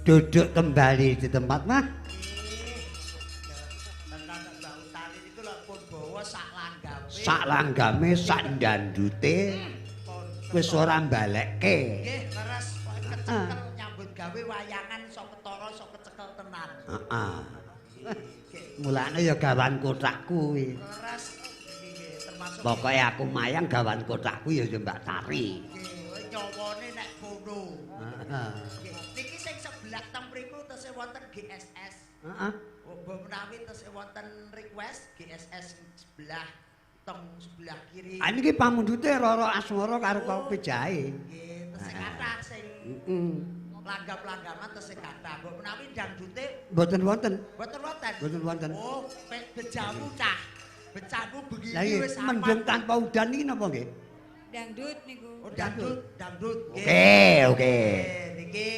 Duduk kembali di tempat mah. Sak langgame sak ndandute wis ora mbalekke. Nggih, leres kecekel nyambut gawe wayangan sok ketara sok kecekel tenan. Heeh. Mulane ya gawan kotakku kuwi. Leres nggih termasuk Pokoke aku mayang gawan kotakku ya Mbak Tari. nggih nyawane nek kono. Heeh. Niki sing sebelah teng mriku tesih wonten GSS. Heeh. Mbok menawi tesih wonten request GSS sebelah teng sebelah kiri. Ah niki pamundhute Roro Asmara karo Kopi Jahe. Nggih, tesih kathah sing langgam-langgaman tesih kathah. Mbok menawi dangdute Mboten wonten. mboten wonten. Mboten wonten. Oh, bejamu cah. Bejamu begini Lah iki wis mendung tanpa udan iki napa nggih? Dangdut niku. Oh, dangdut. Oke. Niki.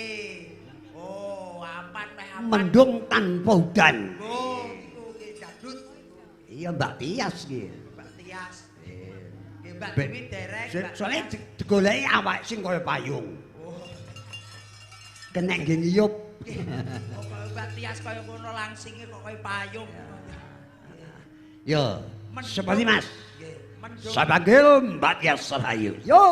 Oh, apan meh apan. Mendung tanpa udan. Oh, niku nggih dangdut. Iya Mbak Tias iki. Mbak Tias. Nggih, Mbak Dewi derek. Mbak Soale Tias. digoleki awak sing kaya payung. Oh, Kenek nggih ngiyup. oh, Mbak Tias kaya ngono langsinge kok kaya payung. Yo, seperti Mas. Nggih, mendung. Saya panggil Mbak Tias Serayu. Yo.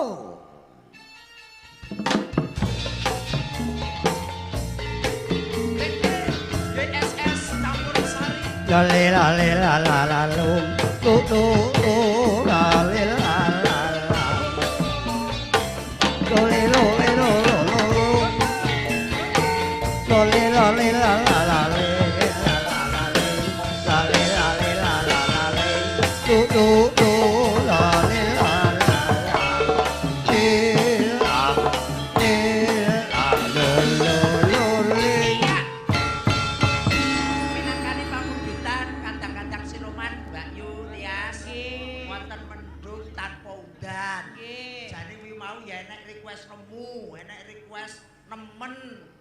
la le la le la la la lo la le la la la lo le lo le lo lo le la le la la la le la le la le la la la le lo la le la la la Minangkani pamundutan kandang-kandang siluman Mbak Yu Tias wonten mendung tanpa udan. Jane kuwi mau ya enek request nemu, enek request nemen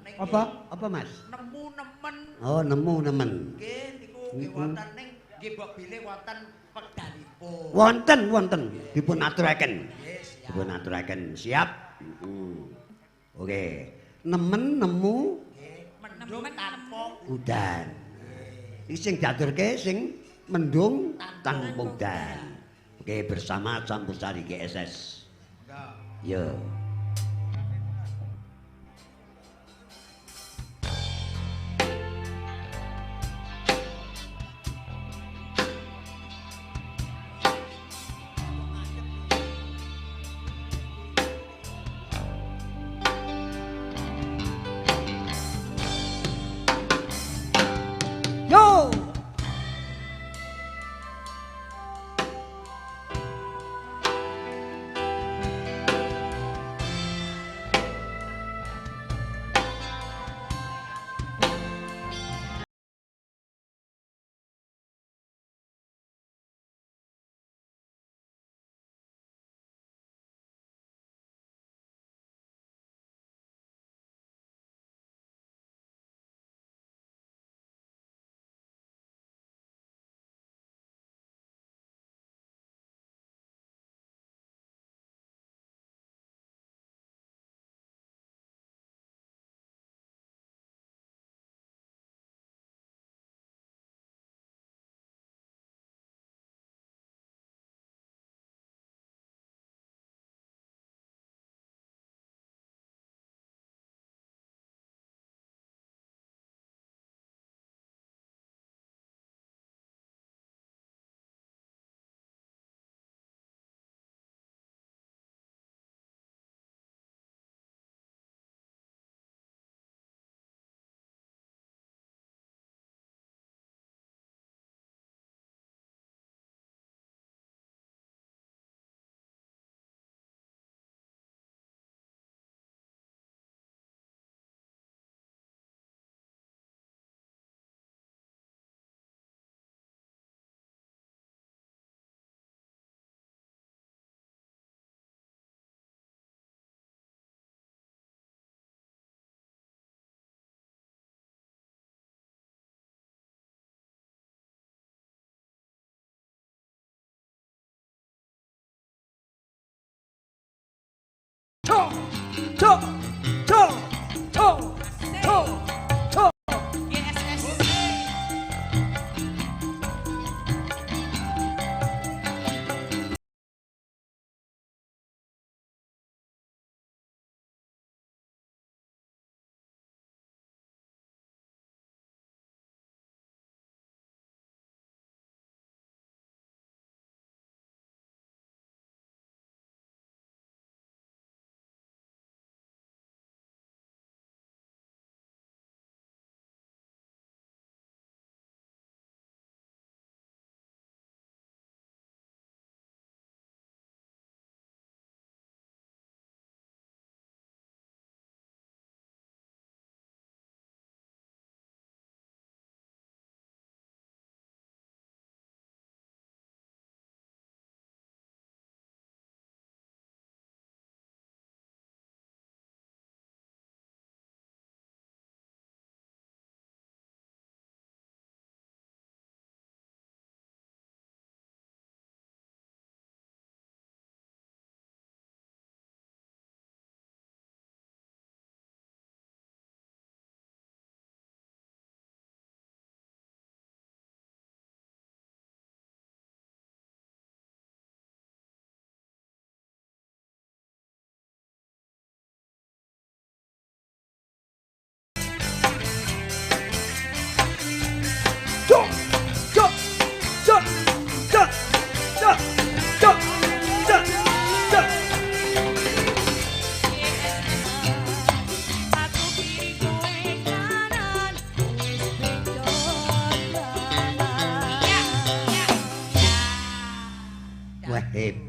ning apa Mas? nemu nemen. Oh, nemu nemen. Nggih niku nggih wonten ning nggih mbok bilih wonten wekdalipun. Wonten dipun aturaken. Nggih siap. Dipun aturaken. Siap. Oke. Nemen nemu Nggih mendung tanpa udan. Iki sing diaturke sing mendung tanpa udan. Oke, bersama Campusari GSS. Yo. Yo!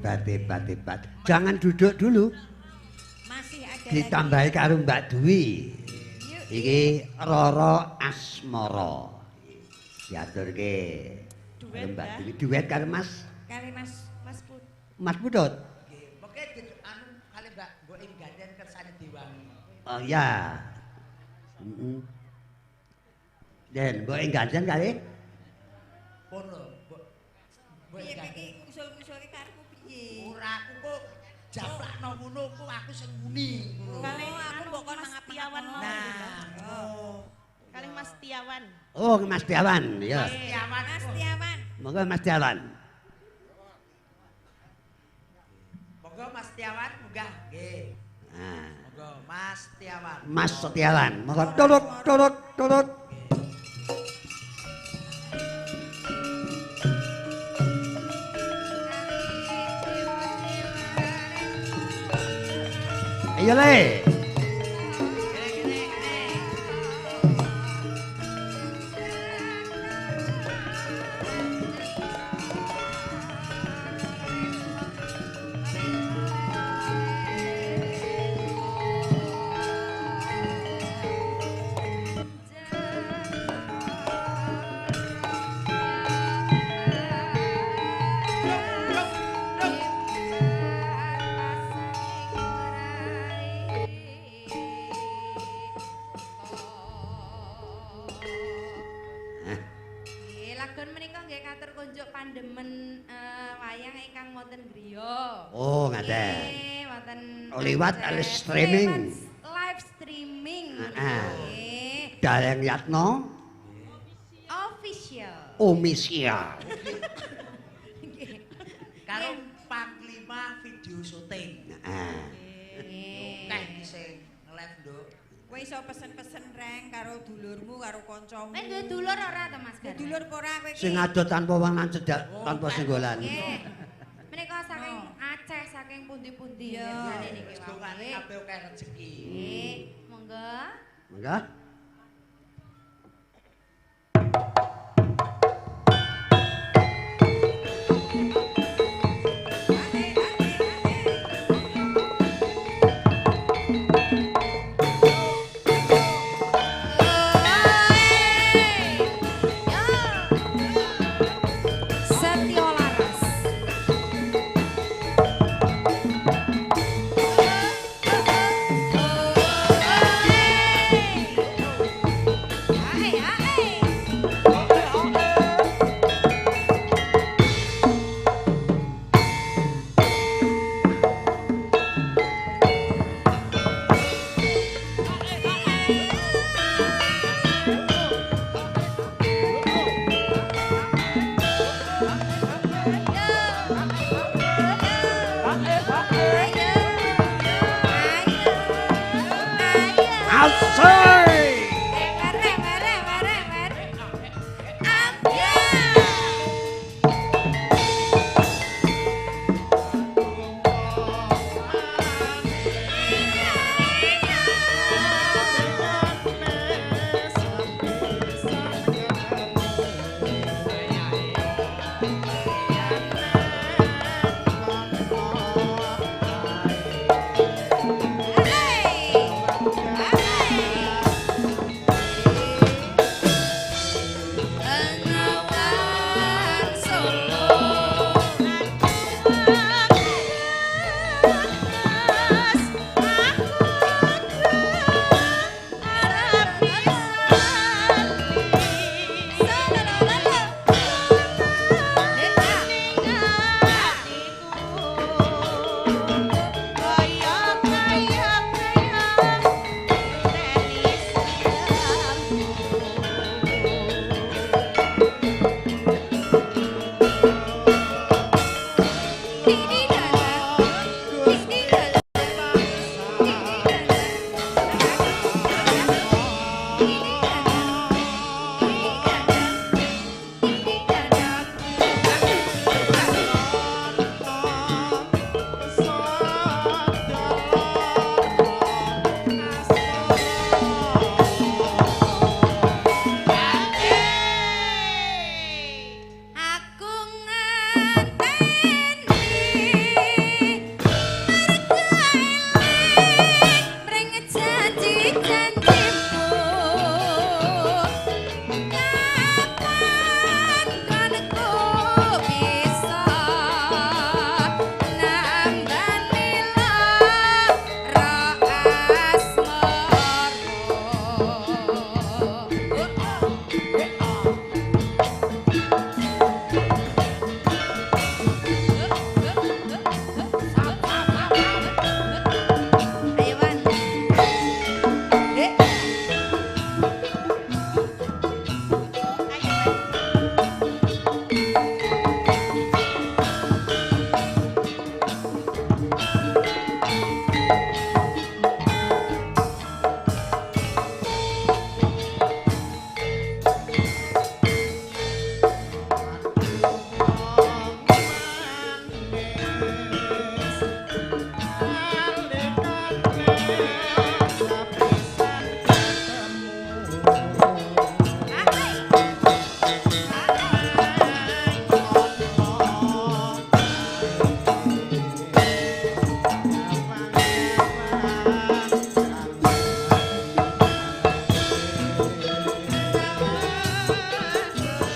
Hebat. Jangan duduk dulu. Masih ada Ditambahi karo Mbak Dwi. Yuk, Iki Roro Asmara. Diaturke. Duet, Mbak ya. Dwi duet karo Mas kali Mas Put. Mas Putut. Nggih, mengke anu kali Mbak mbok ing ganden kersane diwangi. Oh ya. Den, mbok ing ganjen kali? Pun lho, mbok piye ing ganden. iki usul-usulke karepmu piye? Ora aku kok japlakno ngono kok aku sing muni ngono. Kalih aku anu mbok kon Mas mangap-mangap Tiawan ngono. mau. Nah, oh. Kalih Mas Tiawan. Oh, Mas Tiawan, ya. Mas Tiawan. Mas Tiawan. Monggo Mas Tiawan. Monggo Mas Tiawan munggah nggih. Nah, Monggo Mas Tiawan. Mas Tiawan, monggo turut. Ayo le. Nggih, lagon menika nggih katur kunjuk pandemen wayang ingkang wonten griya. Oh, ngaten. Nggih, wonten Oh, liwat acara streaming. Live streaming. Ah. Nggih. Daleng Yatno Official. Omisia. Nggih. Karo Panglima video syuting. Nah, Nggih. Kae sing nge-live nduk. Kowe iso pesen-pesen reng karo dulurmu karo kancamu. Duwe dulur ora to Mas? Duwe dulur apa ora kowe iki? sing adot tanpa wangan cedak tanpa senggolan. Nggih. Menika saking Aceh, saking pundi-pundi Iya. biasane niki Wis wau. dongane Nggih. kabeh akeh rezeki. Nggih, monggo. Monggo. Setyo Laras.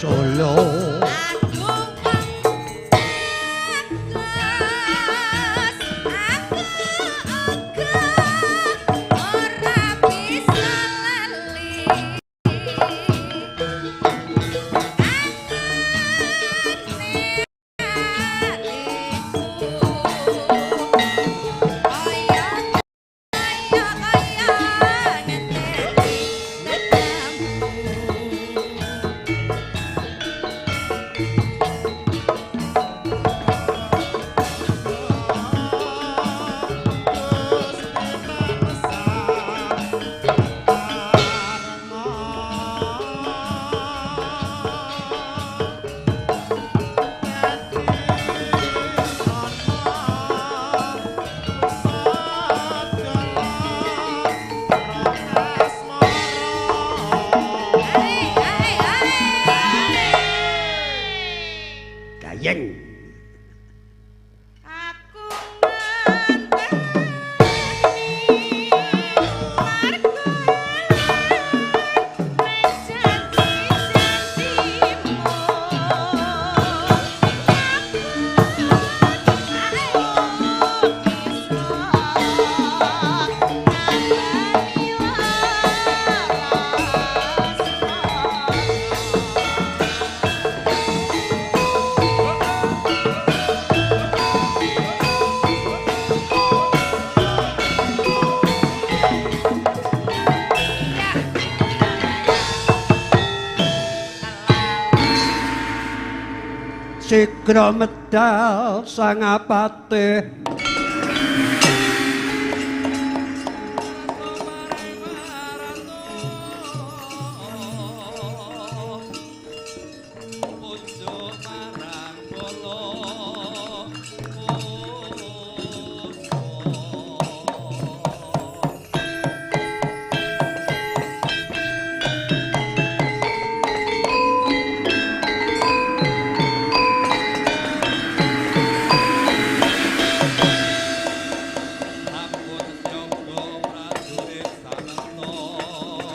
Solo Gayeng. Aku ngenteni margo janji-janjimu. Sigra medal sang apate